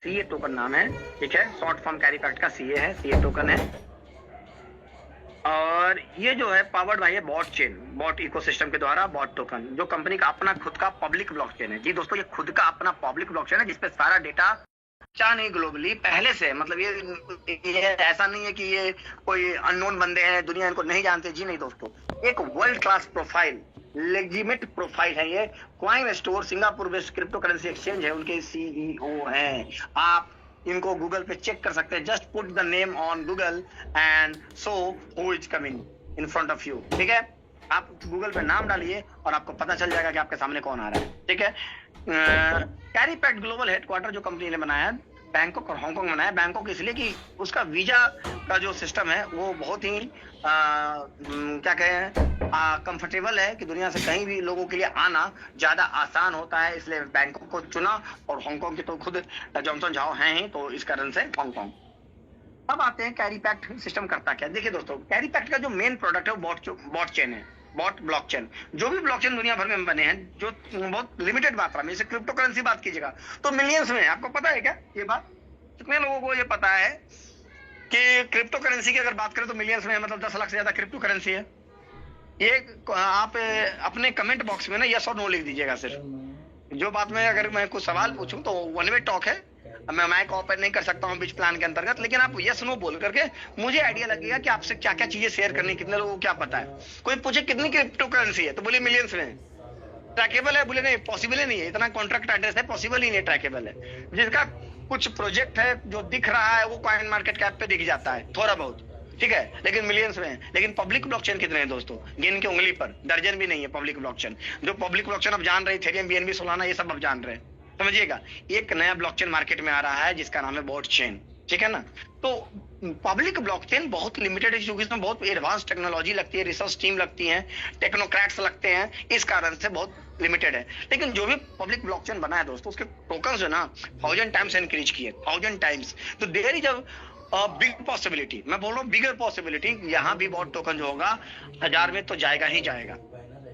CA token नाम है, ठीक है, शॉर्ट फॉर्म कैरी पैक्ट का सीए है, सीए टोकन है। और ये जो है powered by bot chain, bot ecosystem के द्वारा बॉट टोकन, जो कंपनी का अपना खुद का पब्लिक ब्लॉकचेन है। जी दोस्तों, ये खुद का अपना पब्लिक ब्लॉकचेन है जिसपे सारा डेटा नहीं ग्लोबली पहले से, मतलब ये ऐसा नहीं है कि ये कोई अननोन बंदे हैं, दुनिया इनको नहीं जानते। जी नहीं दोस्तों, एक वर्ल्ड क्लास प्रोफाइल, लेजिमेट प्रोफाइल है ये। Coin store Singapore based crypto currency exchange है, उनके सीईओ हैं। आप इनको गूगल पे चेक कर सकते हैं। Just put the name on Google and so who is coming in front of you, ठीक है। आप गूगल पे नाम डालिए और आपको पता चल जाएगा कि आपके सामने कौन आ रहा है, ठीक है। कैरी पैक्ट ग्लोबल हेडक्वार्टर जो कंपनी ने बनाया है, बैंकॉक और हांगकांग में बनाया। बैंकॉक इसलिए कि उसका वीजा का जो सिस्टम है वो बहुत ही क्या कहें, कंफर्टेबल है, कि दुनिया से कहीं भी लोगों के लिए आना ज्यादा आसान होता है, इसलिए बैंकॉक को चुना। और हांगकांग के तो खुद जॉनसन झाओ हैं ही, तो इस कारण से हांगकांग। अब आते हैं कैरी पैक्ट सिस्टम करता क्या। देखिए दोस्तों, कैरी पैक्ट का जो मेन प्रोडक्ट है वो बॉट चेन है, बॉट ब्लॉकचेन। जो भी ब्लॉकचेन दुनिया भर में बने हैं, जो बहुत लिमिटेड मात्रा में, जैसे क्रिप्टो करेंसी बात कीजिएगा तो मिलियंस में। आपको पता है क्या ये बात? कितने लोगों को ये पता है कि क्रिप्टो करेंसी की अगर बात करें तो मिलियंस में, मतलब 10 लाख से ज्यादा क्रिप्टो करेंसी है। ये आप अपने कमेंट बॉक्स में ना यस और नो लिख दीजिएगा। सिर्फ जो बात में अगर मैं कुछ सवाल पूछूं तो वन वे टॉक है, मैं माइक ऑपरेट नहीं कर सकता हूँ बीच प्लान के अंतर्गत, लेकिन आप यस नो बोल करके मुझे आइडिया लगेगा कि आपसे क्या क्या चीजें शेयर करनी, कितने लोगों को क्या पता है। कोई पूछे कितनी क्रिप्टो करेंसी है तो बोले मिलियंस में। ट्रैकेबल है, बोले नहीं पॉसिबल ही नहीं है, इतना कॉन्ट्रैक्ट एड्रेस है, पॉसिबल ही नहीं ट्रैकेबल है। जिसका कुछ प्रोजेक्ट है जो दिख रहा है वो कॉइन मार्केट कैप पे दिख जाता है थोड़ा बहुत, ठीक है, लेकिन मिलियंस में है। लेकिन पब्लिक ब्लॉकचेन कितने हैं दोस्तों? गिन के उंगली पर दर्जन भी नहीं है पब्लिक ब्लॉकचेन। जो पब्लिक ब्लॉकचेन आप जान रहे, इथेरियम, बीएनबी, सोलाना, ये सब आप जान रहे हैं, समझिएगा। एक नया ब्लॉकचेन मार्केट में आ रहा है जिसका नाम है बॉट चेन, ठीक है ना। तो पब्लिक ब्लॉकचेन बहुत लिमिटेड है, क्योंकि इसमें बहुत एडवांस टेक्नोलॉजी लगती है, रिसर्च टीम लगती है, टेक्नोक्रेट्स लगते हैं, इस कारण से बहुत लिमिटेड है। लेकिन जो भी पब्लिक ब्लॉकचेन बना है दोस्तों, उसके टोकन जो ना 1000 टाइम्स इंक्रीज किए, 1000 टाइम्स। तो there is a big possibility, मैं बोल रहा हूँ बिगर पॉसिबिलिटी, यहाँ भी बॉट टोकन जो होगा 1000 में तो जाएगा ही जाएगा।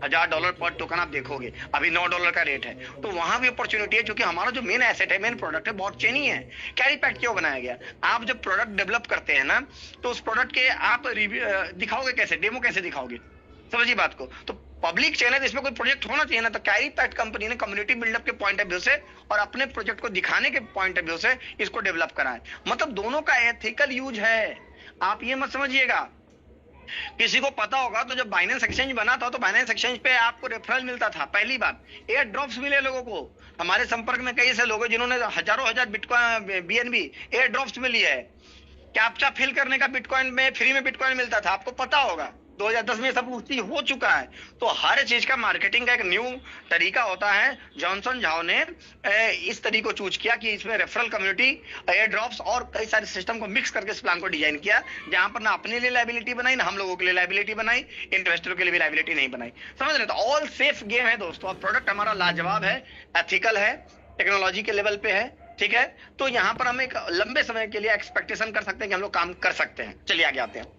$1000 पर टोकन आप देखोगे, अभी $9 का रेट है, तो वहां भी अपॉर्चुनिटी है। क्योंकि हमारा जो मेन एसेट है, मेन प्रोडक्ट है, बॉट चेन ही है। कैरी पैक्ट क्यों बनाया गया? आप जब प्रोडक्ट डेवलप करते हैं ना, तो उस प्रोडक्ट के आप रिव्यू दिखाओगे कैसे, डेमो कैसे दिखाओगे, समझिए बात को। तो पब्लिक चैनल, इसमें कोई प्रोजेक्ट होना चाहिए ना। तो कैरी पैक्ट कंपनी ने कम्युनिटी बिल्डअप के पॉइंट ऑफ व्यू से और अपने प्रोजेक्ट को दिखाने के पॉइंट ऑफ व्यू से इसको डेवलप करा है। मतलब दोनों का एथिकल यूज है। आप ये मत समझिएगा, किसी को पता होगा तो जब बाइनेंस एक्सचेंज बना था तो बाइनेंस एक्सचेंज पे आपको रेफरल मिलता था। पहली बात, एयर ड्रॉप्स मिले लोगों को। हमारे संपर्क में कई ऐसे लोग हैं जिन्होंने हजारों हजार बिटकॉइन, बीएनबी एयर ड्रॉप्स में लिया है। कैप्चा फिल करने का बिटकॉइन में फ्री में बिटकॉइन मिलता था, आपको पता होगा। 2010 में सब कुछ हो चुका है। तो हर चीज का मार्केटिंग का एक न्यू तरीका होता है। जॉनसन झाओ ने इस तरीके को चूज किया कि इसमें रेफरल कम्युनिटी, एयर ड्रॉप्स और कई सारे सिस्टम को मिक्स करके इस प्लान को डिजाइन किया, जहां पर ना अपने लिए लाइबिलिटी बनाई, ना हम लोगों के लिए लाइबिलिटी बनाई, इन्वेस्टरों के लिए भी लाइबिलिटी नहीं बनाई। समझ रहे? तो ऑल सेफ गेम है दोस्तों। और प्रोडक्ट हमारा लाजवाब है, एथिकल है, टेक्नोलॉजी के लेवल पे है, ठीक है। तो यहाँ पर हम एक लंबे समय के लिए एक्सपेक्टेशन कर सकते हैं कि हम लोग काम कर सकते हैं। चलिए आगे आते हैं।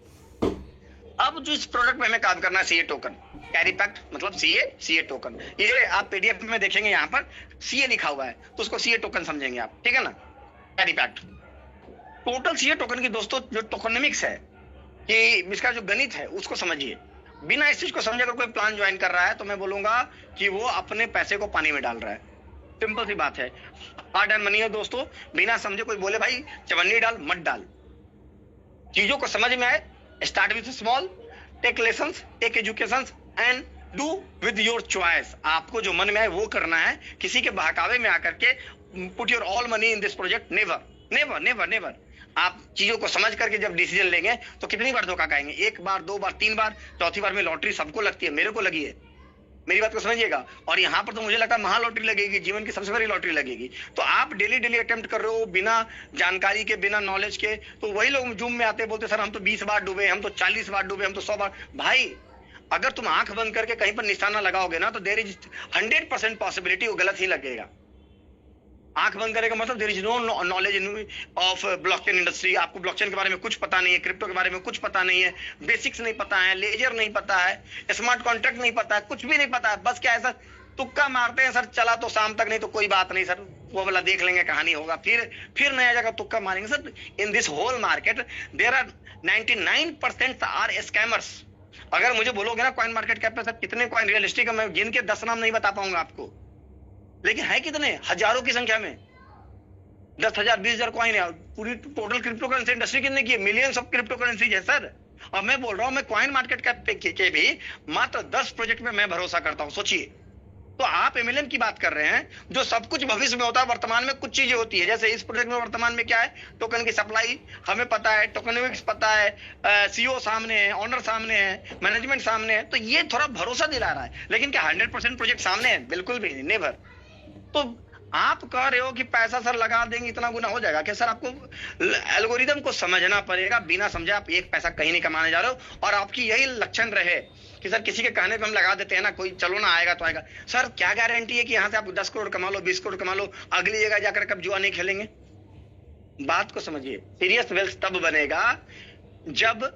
अब जो इस प्रोडक्ट में हमें काम करना है, सीए टोकन, कैरी पैक्ट मतलब सीए टोकन। ये आप पीडीएफ में देखेंगे, यहाँ पर सीए लिखा हुआ है, तो उसको सीए टोकन समझेंगे आप, ठीक है ना। Carry Pact total CA token की दोस्तों जो टोकनोमिक्स है, कि इसका जो गणित है उसको समझिए। बिना इस चीज को समझे अगर कोई प्लान ज्वाइन कर रहा है तो मैं बोलूंगा कि वो अपने पैसे को पानी में डाल रहा है। सिंपल सी बात है, हार्ड एंड मनी है दोस्तों। बिना समझे कोई बोले भाई चवन्नी डाल, मत डाल। चीजों को समझ में आए, start with small, take lessons, take educations and do with your choice. आपको जो मन में आए वो करना है, किसी के बहकावे में आकर के put your all money in this project, never never never never. आप चीजों को समझ करके जब डिसीजन लेंगे तो कितनी बार धोखा खाएंगे? 1 बार, 2 बार, 3 बार, चौथी बार में लॉटरी सबको लगती है, मेरे को लगी है, मेरी बात को समझिएगा। और यहाँ पर तो मुझे लगता है महा लॉटरी लगेगी, जीवन की सबसे बड़ी लॉटरी लगेगी। तो आप डेली डेली अटेम्प्ट कर रहे हो बिना जानकारी के, बिना नॉलेज के। तो वही लोग जूम में आते बोलते सर हम तो 20 बार डूबे, हम तो 40 बार डूबे, हम तो 100 बार। भाई अगर तुम आंख बंद करके कहीं पर निशाना लगाओगे ना तो देयर इज 100% पॉसिबिलिटी वो गलत ही लगेगा। आंख बंद करेगा मतलब there is no knowledge in of blockchain industry. आपको ब्लॉकचेन के बारे में कुछ पता नहीं है, क्रिप्टो के बारे में कुछ पता नहीं है, बेसिक्स नहीं पता है, लेजर नहीं पता है, स्मार्ट कॉन्ट्रैक्ट नहीं पता है, कुछ भी नहीं पता है। बस क्या है सर, तुक्का मारते हैं सर, चला तो शाम तक, नहीं तो कोई बात नहीं सर। वो वाला देख लेंगे, कहानी होगा, फिर नया जगह तुक्का मारेंगे। Sir in this whole market there are 99% are scammers. अगर मुझे बोलोगे ना कॉइन मार्केट कैप पे सर कितने कॉइन रियलिस्टिक है, मैं गिन के 10 नाम नहीं बता पाऊंगा आपको, लेकिन है कितने, हजारों की संख्या में, 10,000 20,000 कॉइन है। पूरी टोटल क्रिप्टो करेंसी इंडस्ट्री कितने की है, मिलियंस ऑफ क्रिप्टो करेंसी है सर। और मैं बोल रहा हूं मैं कॉइन मार्केट कैप पे के भी मात्र 10 प्रोजेक्ट में मैं भरोसा करता हूं, सोचिए। तो आप एमएलएम की बात कर रहे हैं, जो सब कुछ भविष्य में होता है, वर्तमान में कुछ चीजें होती है। जैसे इस प्रोजेक्ट में वर्तमान में क्या है, टोकन की सप्लाई हमें पता है, टोकनोमिक्स पता है, सीईओ सामने है, ऑनर सामने है, मैनेजमेंट सामने है, तो ये थोड़ा भरोसा दिला रहा है। लेकिन क्या 100% प्रोजेक्ट सामने है? बिल्कुल भी नहीं, नेवर। तो आप कह रहे हो कि पैसा सर लगा देंगे इतना गुना हो जाएगा क्या? सर आपको एल्गोरिदम को समझना पड़ेगा, बिना समझे आप एक पैसा कहीं नहीं कमाने जा रहे हो। और आपकी यही लक्षण रहे कि सर किसी के कहने पे हम लगा देते हैं ना, कोई चलो ना आएगा तो आएगा। सर क्या गारंटी है कि यहाँ से आप 10 करोड़ कमा लो, 20 करोड़ कमा लो, अगली जगह जाकर कब जुआ नहीं खेलेंगे? बात को समझिए। सीरियस वेल्थ तब बनेगा जब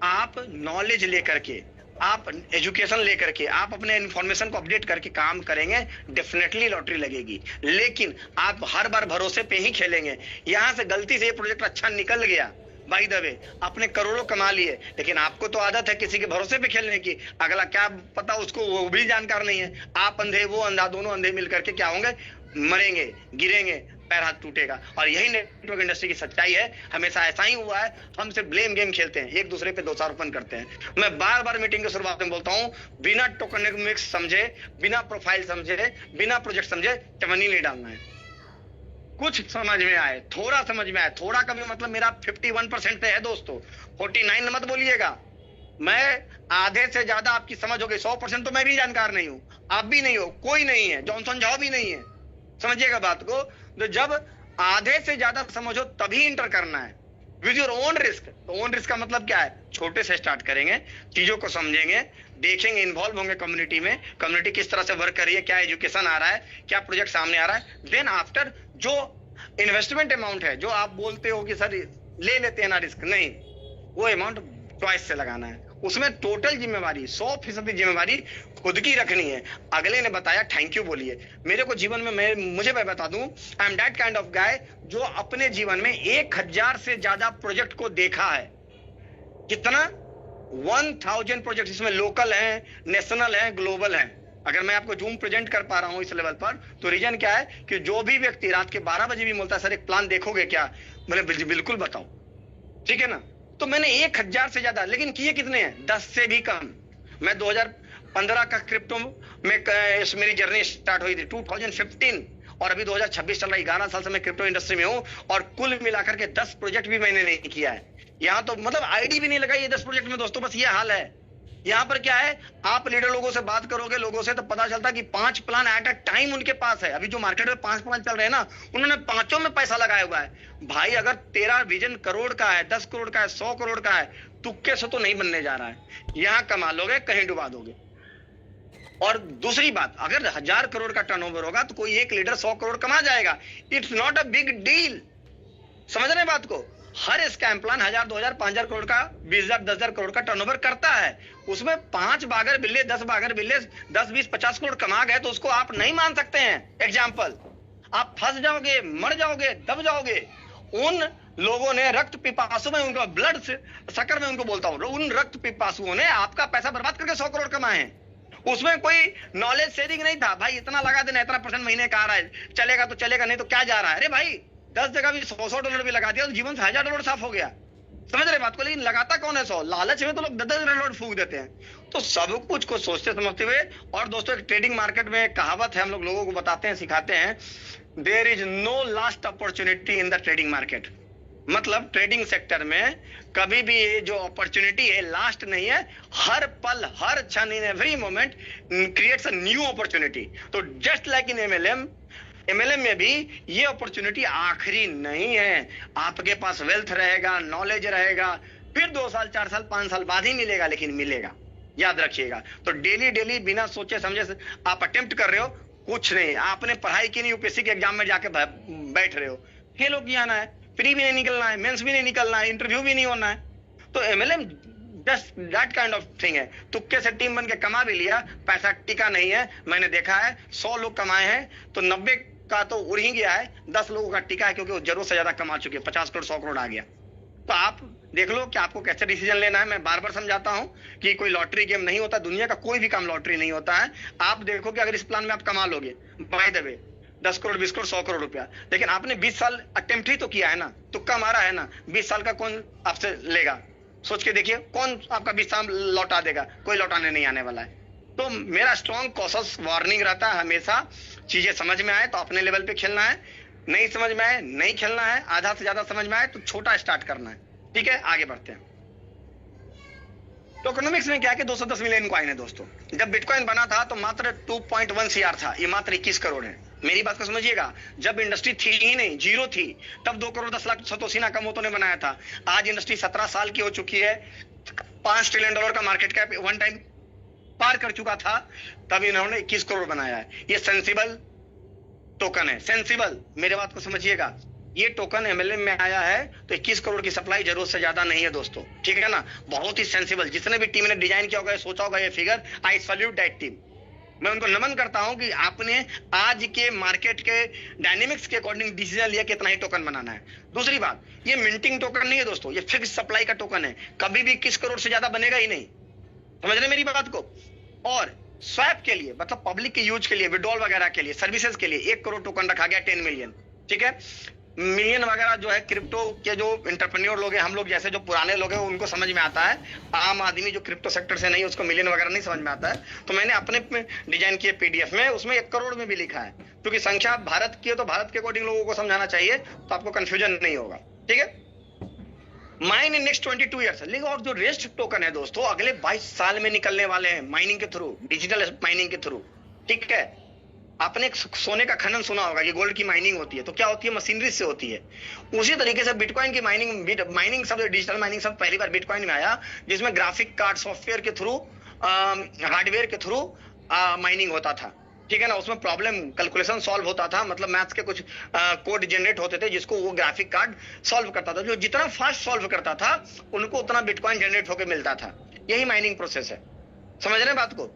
आप नॉलेज लेकर के, आप एजुकेशन लेकर के, आप अपने इंफॉर्मेशन को अपडेट करके काम करेंगे, डेफिनेटली लॉटरी लगेगी। लेकिन आप हर बार भरोसे पे ही खेलेंगे। यहां से गलती से ये प्रोजेक्ट अच्छा निकल गया, बाय द वे आपने करोड़ों कमा लिए, लेकिन आपको तो आदत है किसी के भरोसे पे खेलने की, अगला क्या पता उसको वो भी जानकार नहीं है। आप अंधे वो अंधा, दोनों अंधे मिलकर के क्या होंगे, मरेंगे, गिरेंगे, पैर हाथ टूटेगा। और यही नेटवर्क इंडस्ट्री की सच्चाई है, हमेशा ऐसा ही हुआ है। हम सिर्फ ब्लेम गेम खेलते हैं, एक दूसरे पे दोषारोपण करते हैं। मैं बार बार मीटिंग की शुरुआत में बोलता हूं, बिना टोकनोमिक्स समझे, बिना प्रोफाइल समझे, बिना प्रोजेक्ट समझे चमनी नहीं डालना है। कुछ समझ में आए, थोड़ा समझ में आए, थोड़ा का भी मतलब मेरा 51% है दोस्तों, 49 मत बोलिएगा। मैं आधे से ज्यादा आपकी समझ हो गई, 100% तो मैं भी जानकार नहीं हूं, आप भी नहीं हो, कोई नहीं है, जॉनसन झाओ भी नहीं है, समझिएगा बात को। तो जब आधे से ज्यादा समझो तभी इंटर करना है विद योर ओन रिस्क। तो ओन रिस्क का मतलब क्या है, छोटे से स्टार्ट करेंगे, चीजों को समझेंगे, देखेंगे, इन्वॉल्व होंगे कम्युनिटी में, कम्युनिटी किस तरह से वर्क कर रही है, क्या एजुकेशन आ रहा है, क्या प्रोजेक्ट सामने आ रहा है। देन आफ्टर जो इन्वेस्टमेंट अमाउंट है, जो आप बोलते हो कि सर ले लेते हैं ना रिस्क, नहीं, वो अमाउंट चॉइस से लगाना है। उसमें टोटल जिम्मेवारी 100% जिम्मेवारी खुद की रखनी है। अगले ने बताया थैंक यू बोलिए। मेरे को जीवन में मुझे मैं बता दूं, I am that kind of guy जो अपने जीवन में 1000 से ज्यादा प्रोजेक्ट को देखा है। कितना? 1000 प्रोजेक्ट, इसमें लोकल हैं, नेशनल हैं, ग्लोबल हैं। अगर मैं आपको जूम प्रेजेंट कर पा रहा हूं इस लेवल पर, तो रीजन क्या है कि जो भी व्यक्ति रात के 12 बजे भी बोलता है सर एक प्लान देखोगे क्या, मैंने बिल्कुल बताओ, ठीक है ना। तो मैंने 1000 से ज्यादा, लेकिन किए कितने हैं? 10 से भी कम। मैं 2015 का क्रिप्टो में मेरी जर्नी स्टार्ट हुई थी 2015, और अभी 2026 चल रहा है, 11 साल से मैं क्रिप्टो इंडस्ट्री में हूं, और कुल मिलाकर के 10 प्रोजेक्ट भी मैंने नहीं किया है। यहाँ तो मतलब आईडी भी नहीं लगाई है 10 प्रोजेक्ट में दोस्तों, बस ये हाल है। यहाँ पर क्या है, आप लीडर लोगों से बात करोगे, लोगों से, तो पता चलता कि 5 प्लान एट अ टाइम उनके पास है। अभी जो मार्केट में 5 प्लान चल रहे हैं ना, उन्होंने 5 में पैसा लगाया हुआ है। भाई अगर तेरा विजन करोड़ का है, 10 करोड़ का है, 100 करोड़ का है, तुक्के से तो नहीं बनने जा रहा है। यहाँ कमा लोगे, कहीं डुबा दोगे। और दूसरी बात, अगर 1000 करोड़ का टर्नओवर होगा तो कोई एक लीडर 100 करोड़ कमा जाएगा। It's not a big deal, समझ रहे बात को। हर स्कैम प्लान 1000, 2000, 5000 करोड़ का, 20000, 10000 करोड़ का टर्नओवर करता है। उसमें 5 बागर बिल्ले, 10 बागर बिल्ले 10, 20, 50 करोड़ कमा गए तो उसको आप नहीं मान सकते हैं। एग्जाम्पल, आप फंस जाओगे, मर जाओगे, दब जाओगे। उन लोगों ने, रक्त पिपासु में, उनका ब्लड शक्कर में उनको बोलता हूं, उन रक्त पिपासुओं ने आपका पैसा बर्बाद करके 100 करोड़ कमाए हैं। उसमें कोई नॉलेज शेयरिंग नहीं था, भाई इतना लगा देना, इतना % महीने का आ रहा है, चलेगा तो चलेगा, नहीं तो क्या जा रहा है। अरे भाई 10 जगह भी $100 भी लगा दिया तो जीवन से $1000 साफ हो गया, समझ रहे बात को। लेकिन लगाता कौन है 100? लालच में तो लोग 10,000 फूक देते हैं। तो सब कुछ को सोचते समझते हुए। और दोस्तों एक ट्रेडिंग मार्केट में एक कहावत है, हम लोगों को बताते हैं, सिखाते हैं, there is no last opportunity in the trading market. मतलब ट्रेडिंग सेक्टर में कभी भी ये जो अपॉर्चुनिटी है लास्ट नहीं है, हर पल, हर क्षण, in every moment creates a new opportunity. तो जस्ट लाइक इन एमएलएम में भी ये अपॉर्चुनिटी आखिरी नहीं है। आपके पास वेल्थ रहेगा, नॉलेज रहेगा, फिर 2 साल, 4 साल, 5 साल बाद ही मिलेगा, लेकिन मिलेगा, याद रखिएगा। तो डेली बिना सोचे समझे आप अटेम्प्ट कर रहे हो, कुछ नहीं, आपने पढ़ाई की नहीं, यूपीएससी के एग्जाम में जाके बैठ रहे हो, फेल होके आना है, प्री भी नहीं निकलना है, मेंस भी नहीं निकलना है, इंटरव्यू भी नहीं होना है। तो MLM just that kind of thing है। तुक्के से टीम बन के कमा भी लिया, पैसा टिका नहीं है। मैंने देखा है 100 लोग कमाए हैं तो 90 का तो उड़ ही गया है, 10 लोगों का टिका है, क्योंकि वो जरूरत से ज्यादा कमा चुके हैं, 50 करोड़ 100 करोड़ आ गया। तो आप देख लो कि आपको कैसे डिसीजन लेना है। मैं बार बार समझाता हूं कि कोई लॉटरी गेम नहीं होता, दुनिया का कोई भी काम लॉटरी नहीं होता है। आप देखो कि अगर इस प्लान में आप कमा लोगे by the way 10 crore 20 crore 100 crore रुपया, लेकिन आपने 20 साल अटेम्प्ट ही तो किया है ना, तुक्का मारा है ना, 20 साल का कौन आपसे लेगा? सोच के देखिए, कौन आपका 20 साल लौटा देगा? कोई लौटाने नहीं आने वाला है। तो मेरा स्ट्रॉन्ग कॉशस वार्निंग रहता है हमेशा, चीजें समझ में आए तो अपने लेवल पे खेलना है, नहीं समझ में आए नहीं खेलना है, आधा से ज्यादा समझ में आए तो छोटा स्टार्ट करना है। ठीक है, आगे बढ़ते हैं। टोकनोमिक्स में क्या है कि 210 मिलियन कॉइन है दोस्तों। जब बिटकॉइन बना था तो मात्र 2.1 CR था, ये मात्र 21 करोड़ है। मेरी बात को समझिएगा, जब इंडस्ट्री थी ही नहीं, जीरो थी, तब 2 करोड़ 10 लाख सतोशी नाकामोटो ने बनाया था। आज इंडस्ट्री 17 साल की हो चुकी है, $5 ट्रिलियन का मार्केट कैप वन टाइम पार कर चुका था, तब इन्होंने 21 करोड़ बनाया है। ये सेंसिबल टोकन है, सेंसिबल, मेरे बात को समझिएगा। ये टोकन MLM में आया है तो 21 करोड़ की सप्लाई जरूरत से ज्यादा नहीं है दोस्तों, ठीक है ना। बहुत ही सेंसिबल, जिसने भी टीम ने डिजाइन किया होगा, सोचा होगा ये figure, I salute that team. मैं उनको नमन करता हूं कि आपने आज के मार्केट के डायनेमिक्स के अकॉर्डिंग डिसीजन लिया कि इतना ही टोकन बनाना है। दूसरी बात, ये मिंटिंग टोकन नहीं है दोस्तों, ये फिक्स सप्लाई का टोकन है, कभी भी 21 करोड़ से ज्यादा बनेगा ही नहीं। समझ रहे मेरी बात को? और स्वैप के लिए, मतलब पब्लिक के यूज के लिए, विड्रॉल वगैरह के लिए, सर्विसेज के लिए 1 करोड़ टोकन रखा गया, 10 मिलियन। ठीक है, मिलियन वगैरह जो है क्रिप्टो के जो एंटरप्रेन्योर लोग हैं, हम लोग जैसे जो पुराने लोग हैं, उनको समझ में आता है। आम आदमी जो क्रिप्टो सेक्टर से नहीं, उसको मिलियन वगैरह नहीं समझ में आता है। तो मैंने अपने डिजाइन किए PDF में, उसमें 1 करोड़ में भी लिखा है, क्योंकि संख्या भारत की है तो भारत के अकॉर्डिंग लोगों को समझाना चाहिए, तो आपको कंफ्यूजन नहीं होगा। ठीक है, माइन इन नेक्स्ट 22 ईयर्स। लेकिन और जो रेस्ट टोकन है दोस्तों, अगले 22 साल में निकलने वाले हैं माइनिंग के थ्रू, डिजिटल माइनिंग के थ्रू। ठीक है, आपने एक सोने का खनन सुना होगा कि गोल्ड की माइनिंग होती है, तो क्या होती है? मशीनरी से होती है। उसी तरीके से बिटकॉइन की माइनिंग शब्द, डिजिटल माइनिंग शब्द पहली बार बिटकॉइन में आया, जिसमें ग्राफिक कार्ड सॉफ्टवेयर के थ्रू, हार्डवेयर के थ्रू माइनिंग होता था। ठीक है ना, उसमें प्रॉब्लम कैलकुलेशन सॉल्व होता था, मतलब मैथ्स के कुछ कोड जनरेट होते थे, जिसको वो ग्राफिक कार्ड सॉल्व करता था। जो जितना फास्ट सॉल्व करता था, उनको उतना बिटकॉइन जनरेट होकर मिलता था। यही माइनिंग प्रोसेस है, समझ रहे हैं बात को?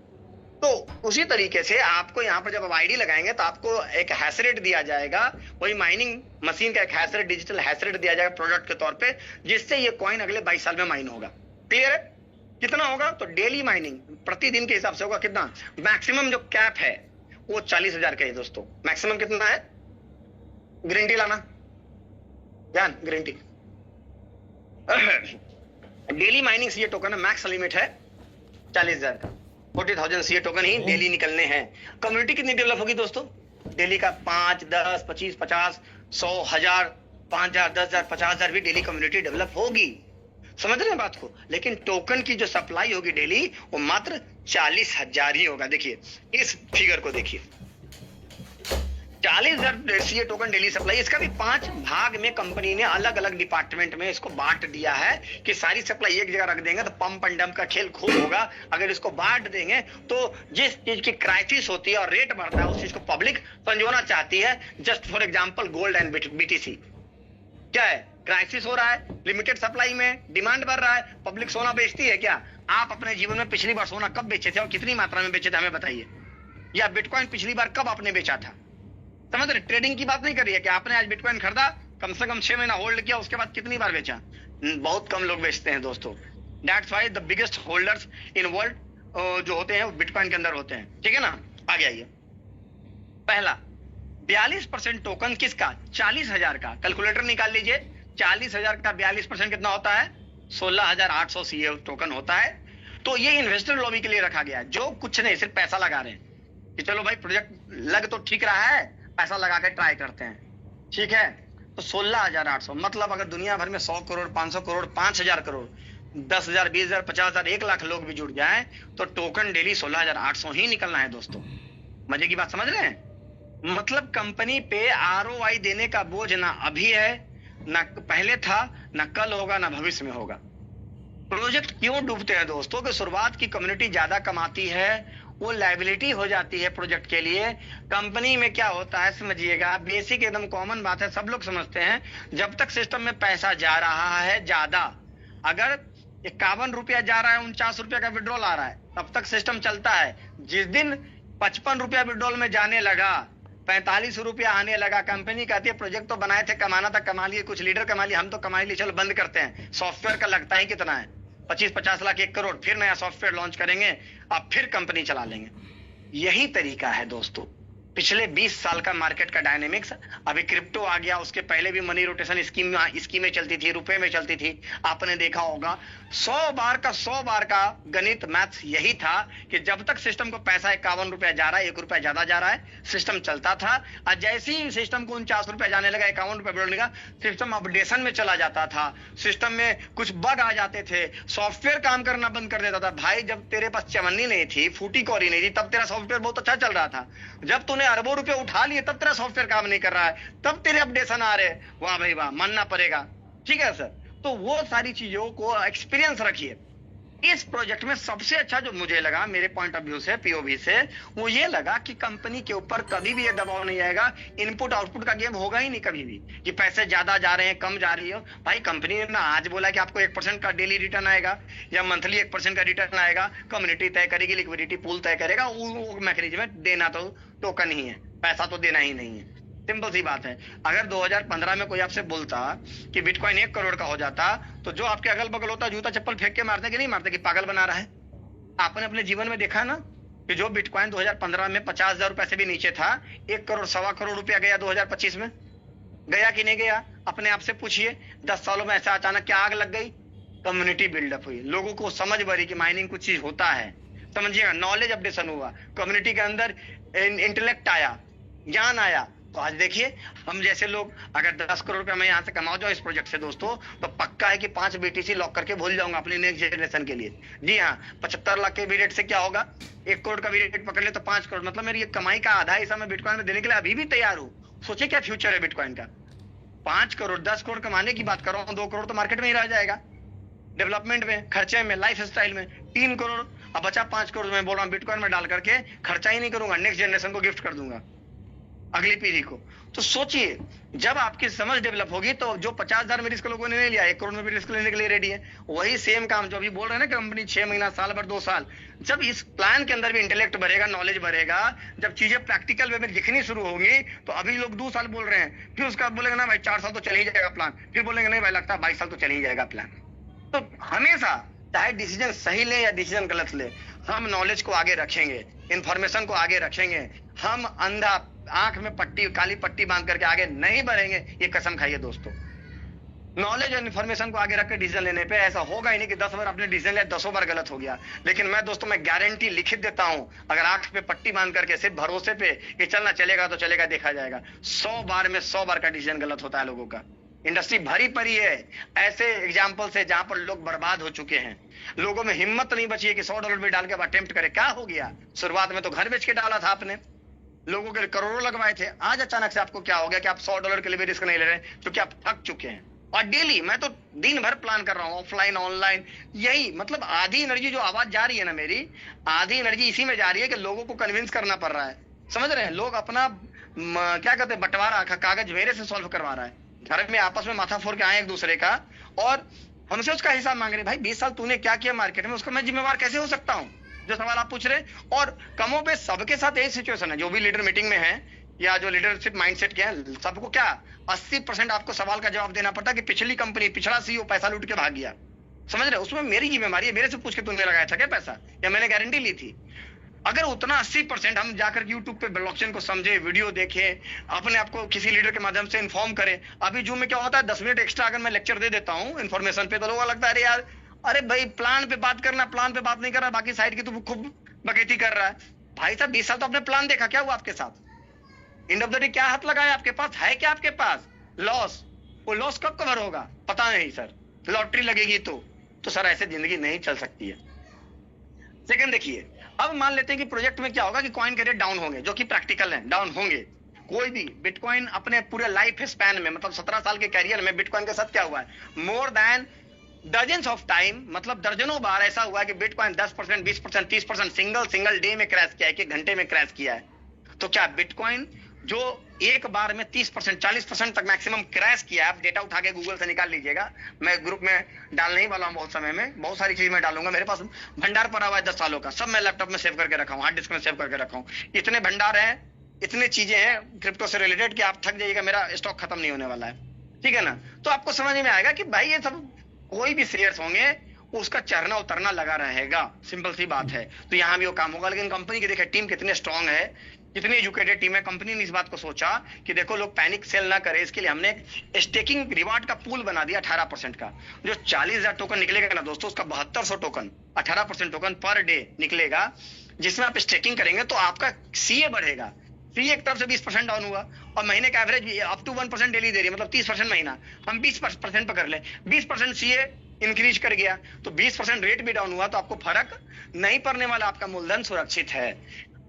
तो उसी तरीके से आपको यहाँ पर जब आप ID लगाएंगे तो आपको एक हैश रेट दिया जाएगा, वही माइनिंग मशीन का एक hash rate, digital hash rate दिया जाएगा प्रोडक्ट के तौर पे, जिससे ये कॉइन अगले 22 साल में माइन होगा। क्लियर है? कितना होगा? तो डेली माइनिंग प्रतिदिन के हिसाब से होगा। कितना? मैक्सिमम जो कैप है वो 40,000 का है दोस्तों। मैक्सिमम कितना है? ग्रीन टी लाना, ध्यान, ग्रीन टी। डेली माइनिंग से ये टोकन है, मैक्स लिमिट है 40,000 का। 40,000 CA टोकन ही डेली निकलने हैं। कम्युनिटी कितनी डेवलप होगी दोस्तों? डेली का 5, 10, 25, 50, 100, 1000, 5,000, 10,000, 50,000 भी डेली कम्युनिटी डेवलप होगी। समझ रहे हैं बात को? लेकिन टोकन की जो सप्लाई होगी डेली, वो मात्र 40,000 ही होगा। देखिए इस फिगर को, देखिए 40,000 CA टोकन डेली सप्लाई। इसका भी 5 भाग में कंपनी ने अलग अलग डिपार्टमेंट में इसको बांट दिया है कि सारी सप्लाई एक जगह रख देंगे तो पंप एंड डंप का खेल खूब होगा। अगर इसको बांट देंगे तो जिस चीज की क्राइसिस होती है और रेट बढ़ता है, उस चीज को पब्लिक संजोना चाहती है। Just for example gold and BTC, क्या है? क्राइसिस हो रहा है, लिमिटेड सप्लाई में डिमांड बढ़ रहा है, पब्लिक सोना बेचती है क्या? आप अपने जीवन में पिछली बार सोना कब बेचे थे और कितनी मात्रा में बेचे थे, हमें बताइए। या बिटकॉइन पिछली बार कब आपने बेचा था? समझ रहे? ट्रेडिंग की बात नहीं कर रही है कि आपने आज बिटकॉइन खरीदा, कम से कम 6 महीना होल्ड किया, उसके बाद कितनी बार बेचा? बहुत कम लोग बेचते हैं दोस्तों। That's why the biggest holders in world जो होते हैं वो बिटकॉइन के अंदर होते हैं। ठीक है ना, आगे आइए। पहला 42% टोकन किसका? 40,000 का। कैलकुलेटर निकाल लीजिए, 40,000 का 42% कितना होता है? 16,800 CA टोकन होता है। तो ये इन्वेस्टर लॉबी के लिए रखा गया है, जो कुछ नहीं, सिर्फ पैसा लगा रहे हैं कि चलो भाई प्रोजेक्ट लग तो ठीक रहा है, पैसा लगा के ट्राई करते हैं। ठीक है, तो 16,800 मतलब अगर दुनिया भर में 100 करोड़, 500 करोड़, 5,000 करोड़, 10,000, 20,000, 50,000, 1 लाख लोग भी जुड़ जाएं तो टोकन डेली 16,800 ही निकलना है दोस्तों। मजे की बात समझ रहे हैं? मतलब कंपनी पे ROI देने का बोझ ना अभी है, ना पहले था, ना कल होगा, ना भविष्य में होगा। प्रोजेक्ट क्यों डूबते हैं दोस्तों? कि शुरुआत की कम्युनिटी ज्यादा कमाती है, वो लायबिलिटी हो जाती है प्रोजेक्ट के लिए। कंपनी में क्या होता है समझिएगा, बेसिक एकदम कॉमन बात है, सब लोग समझते हैं। जब तक सिस्टम में पैसा जा रहा है ज्यादा, अगर 51 रुपया जा रहा है, 49 रुपया का विड्रॉल आ रहा है, तब तक सिस्टम चलता है। जिस दिन 55 रुपया विड्रॉल में जाने लगा, ₹45 आने लगा। कंपनी कहती है प्रोजेक्ट तो बनाए थे, कमाना था कमा लिए, कुछ लीडर कमा लिए, हम तो कमा लिए, चलो बंद करते हैं। सॉफ्टवेयर का लगता है कितना है, 25-50 लाख, 1 करोड़, फिर नया सॉफ्टवेयर लॉन्च करेंगे, अब फिर कंपनी चला लेंगे। यही तरीका है दोस्तों पिछले 20 साल का मार्केट का डायनेमिक्स। अभी क्रिप्टो आ गया, उसके पहले भी मनी रोटेशन स्कीमें चलती थी, रुपए में चलती थी, आपने देखा होगा। 100 बार का गणित मैथ्स यही था कि जब तक सिस्टम को पैसा ₹51 जा रहा है, ₹1 ज्यादा जा रहा है, सिस्टम चलता था। और जैसे ही सिस्टम को ₹49 जाने लगा, ₹51 बढ़ने लगा, सिस्टम अपडेशन में चला जाता था, सिस्टम में कुछ बग आ जाते थे, सॉफ्टवेयर काम करना बंद कर देता था। भाई जब तेरे पास चवन्नी नहीं थी, फूटी कौरी नहीं थी, तब तेरा सॉफ्टवेयर बहुत अच्छा चल रहा था। जब तूने अरबों रुपए उठा लिए, तब तेरा सॉफ्टवेयर काम नहीं कर रहा है, तब तेरे अपडेशन आ रहे। वाह भाई वाह, मानना पड़ेगा। ठीक है सर, तो वो सारी चीजों को एक्सपीरियंस रखिए। इस प्रोजेक्ट में सबसे अच्छा जो मुझे लगा, मेरे पॉइंट ऑफ व्यू से, पीओवी से, वो ये लगा कि कंपनी के ऊपर कभी भी ये दबाव नहीं आएगा। इनपुट आउटपुट का गेम होगा ही नहीं कभी भी कि पैसे ज्यादा जा रहे हैं, कम जा रही हो। भाई कंपनी ने ना आज बोला कि आपको 1% का डेली रिटर्न आएगा या मंथली 1% का रिटर्न आएगा, कम्युनिटी तय करेगी, लिक्विडिटी पूल तय करेगा, वो मैकेनिज्म है। देना तो टोकन ही है, पैसा तो देना ही नहीं है, सिंपल सी बात है। अगर 2015 में कोई आपसे बोलता कि बिटकॉइन 1 करोड़ का हो जाता, तो जो आपके अगल बगल होता जूता चप्पल फेंक के मारते कि नहीं मारते कि पागल बना रहा है। आपने अपने जीवन में देखा ना कि जो बिटकॉइन 2015 में 50,000 से भी नीचे था, 1 करोड़ सवा करोड़ रुपया गया 2025 में, गया कि नहीं गया? अपने आप से पूछिए। 10 सालों में ऐसा अचानक क्या आग लग गई? कम्युनिटी बिल्डअप हुई, लोगों को समझ बढ़ी कि माइनिंग कुछ चीज होता है, समझिएगा, नॉलेज अपडेशन हुआ, कम्युनिटी के अंदर इंटेलेक्ट आया, ज्ञान आया। तो आज देखिए, हम जैसे लोग अगर 10 करोड़ रुपया मैं यहाँ से कमाओ जाओ इस प्रोजेक्ट से दोस्तों, तो पक्का है कि 5 BTC लॉक करके भूल जाऊंगा अपनी नेक्स्ट जनरेशन के लिए। जी हाँ, 75 लाख के रेट से क्या होगा, 1 करोड़ का भी रेट पकड़ ले तो 5 करोड़, मतलब मेरी कमाई का आधा हिस्सा मैं बिटकॉइन में देने के लिए अभी भी तैयार हूँ। सोचिए क्या फ्यूचर है बिटकॉइन का। 5 करोड़ 10 करोड़ कमाने की बात कर रहा हूँ, 2 करोड़ तो मार्केट में ही रह जाएगा, डेवलपमेंट में, खर्चे में, लाइफ स्टाइल में। 3 करोड़, अब बचा 5 करोड़ मैं बोल रहा हूँ बिटकॉइन में डाल करके खर्चा ही नहीं करूंगा, नेक्स्ट जनरेशन को गिफ्ट कर दूंगा, अगली पीढ़ी को। तो सोचिए, जब आपकी समझ डेवलप होगी तो जो 50,000 में रिस्क लोगों ने नहीं लिया, 1 करोड़ में भी रिस्क लेने के लिए रेडी है। वही सेम काम जो अभी बोल रहे हैं ना, कंपनी 6 महीना, साल भर, 2 साल, जब इस प्लान के अंदर भी इंटेलेक्ट बढ़ेगा, नॉलेज बढ़ेगा, जब चीजें प्रैक्टिकल वे में दिखनी शुरू होंगी, तो अभी लोग 2 साल बोल रहे हैं, फिर उसका बोलेगा ना भाई 4 साल तो चल ही जाएगा प्लान, फिर बोलेंगे नहीं भाई लगता है 22 साल तो चल ही जाएगा प्लान। तो हमेशा चाहे डिसीजन सही ले या डिसीजन गलत ले, हम नॉलेज को आगे रखेंगे, इंफॉर्मेशन को आगे रखेंगे, हम अंधा आंख में पट्टी, काली पट्टी बांध करके आगे नहीं बढ़ेंगे, ये कसम खाइए दोस्तों। नॉलेज और इन्फॉर्मेशन को आगे रख के डिसीजन लेने पे ऐसा होगा ही नहीं कि 10 बार आपने डिसीजन लिया, 10 बार गलत हो गया। लेकिन मैं दोस्तों, मैं गारंटी लिखित देता हूं, अगर आंख पे पट्टी बांध करके सिर्फ भरोसे पे कि चलना चलेगा तो चलेगा, देखा जाएगा, 100 बार में 100 बार का डिसीजन गलत होता है लोगों का। इंडस्ट्री भरी पड़ी है ऐसे एग्जाम्पल से जहां पर लोग बर्बाद हो चुके हैं, लोगों में हिम्मत नहीं बची है कि $100 भी डाल के अटेम्प्ट करे। क्या हो गया? शुरुआत में तो घर बेच के डाला था आपने, लोगों के करोड़ों लगवाए थे, आज अचानक से आपको क्या हो गया कि आप $100 के लिए भी रिस्क नहीं ले रहे, क्योंकि आप थक चुके हैं। और डेली मैं तो दिन भर प्लान कर रहा हूँ, ऑफलाइन ऑनलाइन, यही मतलब आधी एनर्जी जो आवाज जा रही है ना मेरी, आधी एनर्जी इसी में जा रही है कि लोगों को कन्विंस करना पड़ रहा है। समझ रहे हैं? लोग अपना क्या कहते हैं, बंटवारा कागज मेरे से सॉल्व करवा रहा है, घर में आपस में माथा फोड़ के आए एक दूसरे का, और हमसे उसका हिसाब मांग रहे। भाई 20 साल तूने क्या किया मार्केट में, उसका मैं जिम्मेवार कैसे हो सकता हूँ? जो सवाल आप पूछ रहे। और कमो पे सबके साथ यही सिचुएशन है, जो भी लीडर मीटिंग में है या जो लीडरशिप माइंडसेट के हैं, सबको क्या 80% आपको सवाल का जवाब देना पड़ता है कि पिछली कंपनी, पिछला सीईओ पैसा लूट के भाग गया। समझ रहे? उसमें मेरी जिम्मेवारी है, मेरे से पूछ के तुमने लगाया था क्या पैसा, या मैंने गारंटी ली थी? अगर उतना 80% हम जाकर यूट्यूब पे ब्लॉकचेन को समझे, वीडियो देखें, अपने आप को किसी लीडर के माध्यम से इन्फॉर्म करें। अभी जूम में क्या होता है, 10 मिनट एक्स्ट्रा अगर मैं लेक्चर दे देता हूँ इन्फॉर्मेशन पे, तो लोगों को लगता है अरे यार, अरे भाई प्लान पे बात करना, प्लान पे बात नहीं कर रहा, बाकी साइड की तो खूब बकैती कर रहा है। भाई साहब 20 साल तो आपने प्लान देखा, क्या हुआ आपके साथ? एंड ऑफ द डे क्या हाथ लगाया आपके पास है? क्या आपके पास लॉस? वो लॉस कब कवर होगा पता नहीं सर, लॉटरी लगेगी तो सर ऐसे जिंदगी नहीं चल सकती है। सेकंड देखिए, अब मान लेते हैं कि प्रोजेक्ट में क्या होगा कि कॉइन के रेट डाउन होंगे, जो कि प्रैक्टिकल है, डाउन होंगे। कोई भी बिटकॉइन अपने पूरे लाइफ स्पैन में, मतलब 17 साल के कैरियर में बिटकॉइन के साथ क्या हुआ है, more than dozens of time, मतलब दर्जनों बार ऐसा हुआ है कि बिटकॉइन 10%, 20%, 30% सिंगल डे में क्रैश किया है, एक घंटे में क्रैश किया है। तो क्या बिटकॉइन जो एक बार में 30%, 40% तक मैक्सिमम क्रैश किया, आप डेटा उठा के गूगल से निकाल लीजिएगा, मैं ग्रुप में डालने ही वाला हूं बहुत समय में, बहुत सारी चीज मैं डालूंगा, मेरे पास भंडार पड़ा हुआ है 10 सालों का, सब मैं लैपटॉप में सेव करके रखा हूं, हार्ड डिस्क में सेव करके रखा हूं, इतने भंडार है इतने चीजें हैं क्रिप्टो से रिलेटेड कि आप थक जाइएगा, मेरा स्टॉक खत्म नहीं होने वाला है, ठीक है ना। तो आपको समझ में आएगा कि भाई ये सब कोई भी शेयर्स होंगे उसका चढ़ना उतरना लगा रहेगा, सिंपल सी बात है। तो यहाँ भी वो काम होगा, लेकिन कंपनी की देखिए टीम कितनी स्ट्रांग है, कितनी एजुकेटेड टीम है। कंपनी ने इस बात को सोचा कि देखो लोग पैनिक सेल ना करे, इसके लिए हमने स्टेकिंग रिवार्ड का पूल बना दिया 18% का। जो 40,000 टोकन निकलेगा ना दोस्तों, उसका 7200 टोकन 18% टोकन पर डे निकलेगा, जिसमें आप स्टेकिंग करेंगे तो आपका सीए बढ़ेगा। सीए एक तरफ से 20% डाउन हुआ और महीने का एवरेज अप टू 1% डेली दे रही है, मतलब 30% महीना, हम 20% पकड़ ले, 20% सीए इंक्रीज कर गया तो 20% रेट भी डाउन हुआ तो आपको फर्क नहीं पड़ने वाला, आपका मूलधन सुरक्षित है।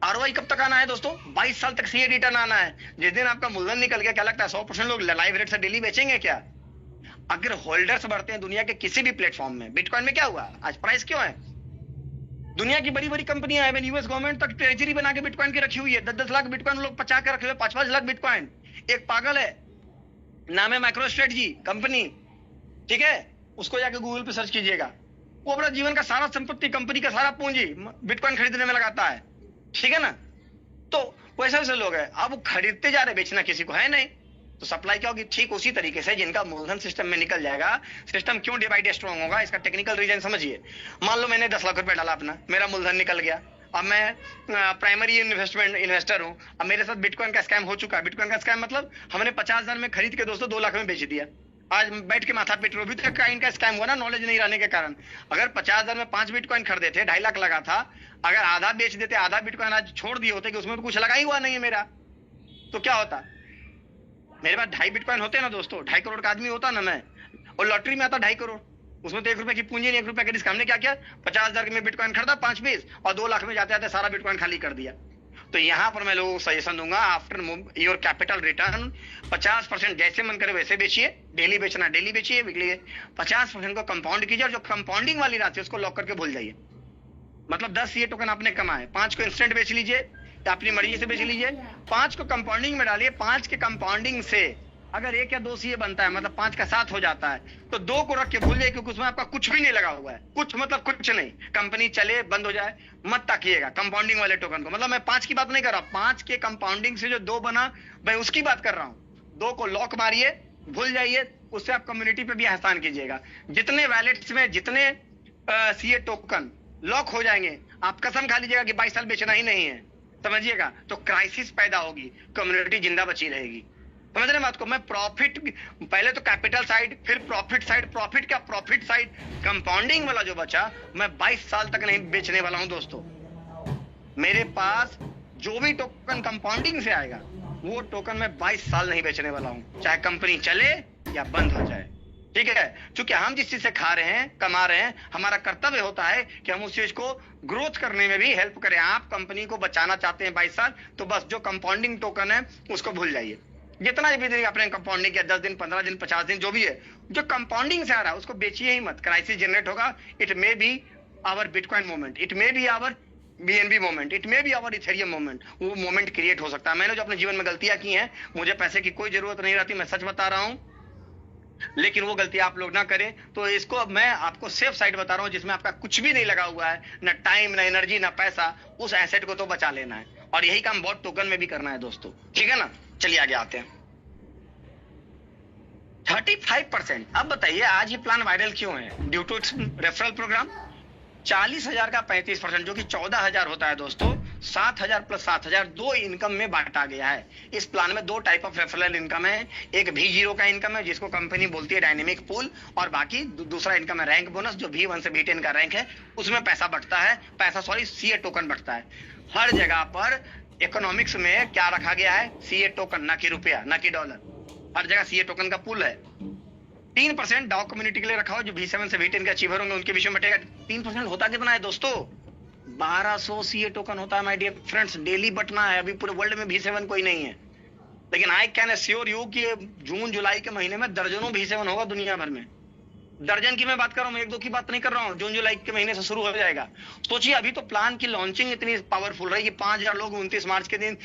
आरओआई कब तक आना है दोस्तों? 22 साल तक सीए रिटर्न आना है। जिस दिन आपका मूलधन निकल गया, क्या लगता है 100% लोग लाइव रेट से डेली बेचेंगे क्या? अगर होल्डर्स बढ़ते हैं दुनिया के किसी भी प्लेटफॉर्म में, बिटकॉइन में क्या हुआ, आज प्राइस क्यों है? दुनिया की बड़ी बड़ी कंपनियां हैं, यूएस गवर्नमेंट तक ट्रेजरी बना के बिटकॉइन की रखी हुई है, 10-10 लाख बिटकॉइन लोग पचा के रखे हुए, 5-5 लाख बिटकॉइन। एक पागल है, नाम है माइक्रो स्ट्रेटजी कंपनी, ठीक है, उसको जाके गूगल पे सर्च कीजिएगा, वो अपना जीवन का सारा संपत्ति, कंपनी का सारा पूंजी बिटकॉइन खरीदने में लगाता है, ठीक है ना। तो वैसे वैसे लोग हैं, अब वो खरीदते जा रहे, बेचना किसी को है नहीं, तो सप्लाई क्या होगी? ठीक उसी तरीके से जिनका मूलधन सिस्टम में निकल जाएगा। सिस्टम क्यों डे बाय डे स्ट्रॉन्ग होगा, इसका टेक्निकल रीजन समझिए। मान लो मैंने 10 लाख रुपए डाला अपना, मेरा मूलधन निकल गया, अब मैं प्राइमरी इन्वेस्टर हूं, अब मेरे साथ बिटकॉइन का स्कैम हो चुका है। बिटकॉइन का स्कैम मतलब हमने 50,000 में खरीद के दोस्तों 2 लाख में बेच दिया। आज बैठ के माथा पिट रहे हो, बिटकॉइन का स्कैम हुआ ना, नॉलेज नहीं रहने के कारण। अगर 50,000 में 5 बिटकॉइन खरीदे थे, 2.5 लाख लगा था, अगर आधा बेच देते, आधा बिटकॉइन आज छोड़ दिए होते कि उसमें तो कुछ लगा ही हुआ नहीं है मेरा, तो क्या होता? मेरे पास 2.5 बिटकॉइन होते ना दोस्तों, 2.5 करोड़ का आदमी होता ना मैं, और लॉटरी में आता 2.5 करोड़, उसमें तो 1 रुपए की पूंजी नहीं, 1 रुपए का रिस्क। हमने क्या किया, 50,000 में बिटकॉइन खरीदा 5 पीस, और 2 लाख में जाते जाते सारा बिटकॉइन खाली कर दिया। तो यहाँ पर मैं लोगों को सजेशन दूंगा, आफ्टर योर कैपिटल रिटर्न 50% जैसे मन करे वैसे बेचिए, डेली बेचना डेली बेचिए, वीकली 50% को कंपाउंड कीजिए, और जो कंपाउंडिंग वाली राशि उसको लॉक करके भूल जाइए। मतलब 10 ये टोकन आपने कमाए, 5 को इंस्टेंट बेच लीजिए या अपनी मर्जी से बेच लीजिए, 5 को कंपाउंडिंग में डालिए, 5 के कंपाउंडिंग से अगर 1 या 2 सीए बनता है, मतलब 5 का 7 हो जाता है, तो 2 को रख के भूल जाइए, क्योंकि उसमें आपका कुछ भी नहीं लगा हुआ है, कुछ मतलब कुछ नहीं, कंपनी चले बंद हो जाए मत ताकिएगा कंपाउंडिंग वाले टोकन को। मतलब मैं 5 की बात नहीं कर रहा, 5 के कंपाउंडिंग से जो 2 बना मैं उसकी बात कर रहा हूं। 2 को लॉक मारिए, भूल जाइए, उससे आप कम्युनिटी पे भी एहसान कीजिएगा। जितने वैलेट्स में जितने सीए टोकन लॉक हो जाएंगे, आप कसम खा लीजिएगा कि 22 साल बेचना ही नहीं है, समझिएगा। तो क्राइसिस पैदा होगी, कम्युनिटी जिंदा बची रहेगी, समझ रहे बात को। मैं प्रॉफिट, पहले तो कैपिटल साइड, फिर प्रॉफिट साइड, प्रॉफिट क्या, प्रॉफिट साइड कंपाउंडिंग वाला जो बचा, मैं 22 साल तक नहीं बेचने वाला हूं दोस्तों। मेरे पास जो भी टोकन कंपाउंडिंग से आएगा, वो टोकन मैं 22 साल नहीं बेचने वाला हूं, चाहे कंपनी चले या बंद हो जाए, ठीक है। क्योंकि हम जिस चीज से खा रहे हैं, कमा रहे हैं, हमारा कर्तव्य होता है कि हम उस चीज को ग्रोथ करने में भी हेल्प करें। आप कंपनी को बचाना चाहते हैं 22 साल, तो बस जो कंपाउंडिंग टोकन है उसको भूल जाइए। जितना भी दिन आपने कंपाउंडिंग किया, 10 दिन, 15 दिन, 50 दिन, जो भी है, जो कंपाउंडिंग से आ रहा है उसको बेचिए ही मत। क्राइसिस जनरेट होगा। It may be our bitcoin moment, it may be our BNB moment, it may be our Ethereum moment, वो मोमेंट क्रिएट हो सकता है। मैंने जो अपने जीवन में गलतियां की हैं, मुझे पैसे की कोई जरूरत नहीं रहती, मैं सच बता रहा हूं, लेकिन वो गलती आप लोग ना करें। तो इसको मैं आपको सेफ साइड बता रहा हूं, जिसमें आपका कुछ भी नहीं लगा हुआ है, ना टाइम, ना एनर्जी, ना पैसा, उस एसेट को तो बचा लेना है, और यही काम बॉट टोकन में भी करना है दोस्तों, ठीक है ना। चलिए आगे आते हैं। 35%। अब बताइए आज ये प्लान वायरल क्यों है? Due to referral programme. 40,000 का 35%, जो कि 14,000 होता है दोस्तों। 7,000 प्लस 7,000 2 इनकम में बांटा गया है। इस प्लान में 2 टाइप ऑफ रेफरल इनकम है, एक V0 का इनकम है जिसको कंपनी बोलती है डायनेमिक पूल, और बाकी दूसरा इनकम है रैंक बोनस, जो V1 से V10 का रैंक है, उसमें पैसा बढ़ता है, सीए टोकन बढ़ता है। हर जगह पर इकोनॉमिक्स में क्या रखा गया है? सीए टोकन, ना कि रुपया, ना कि डॉलर। हर जगह सीए टोकन का पूल है। 3% डाउ कम्युनिटी के लिए रखा हो, जो V7 से V10 के अचीवर होंगे उनके विषय में बटेगा। 3% होता कितना है दोस्तों? 1200 सीए टोकन होता है माय डियर फ्रेंड्स, डेली बटना है। अभी पूरे वर्ल्ड में V7 कोई नहीं है, लेकिन आई कैन एश्योर यू कि जून जुलाई के महीने में दर्जनों V7 होगा दुनिया भर में। दर्जन की मैं बात कर रहा हूँ, 1-2 की बात नहीं कर रहा हूँ। जून जुलाई के महीने से शुरू हो जाएगा। सोचिए, अभी तो प्लान की लॉन्चिंग इतनी पावरफुल रही कि 5,000 लोग 29 मार्च के दिन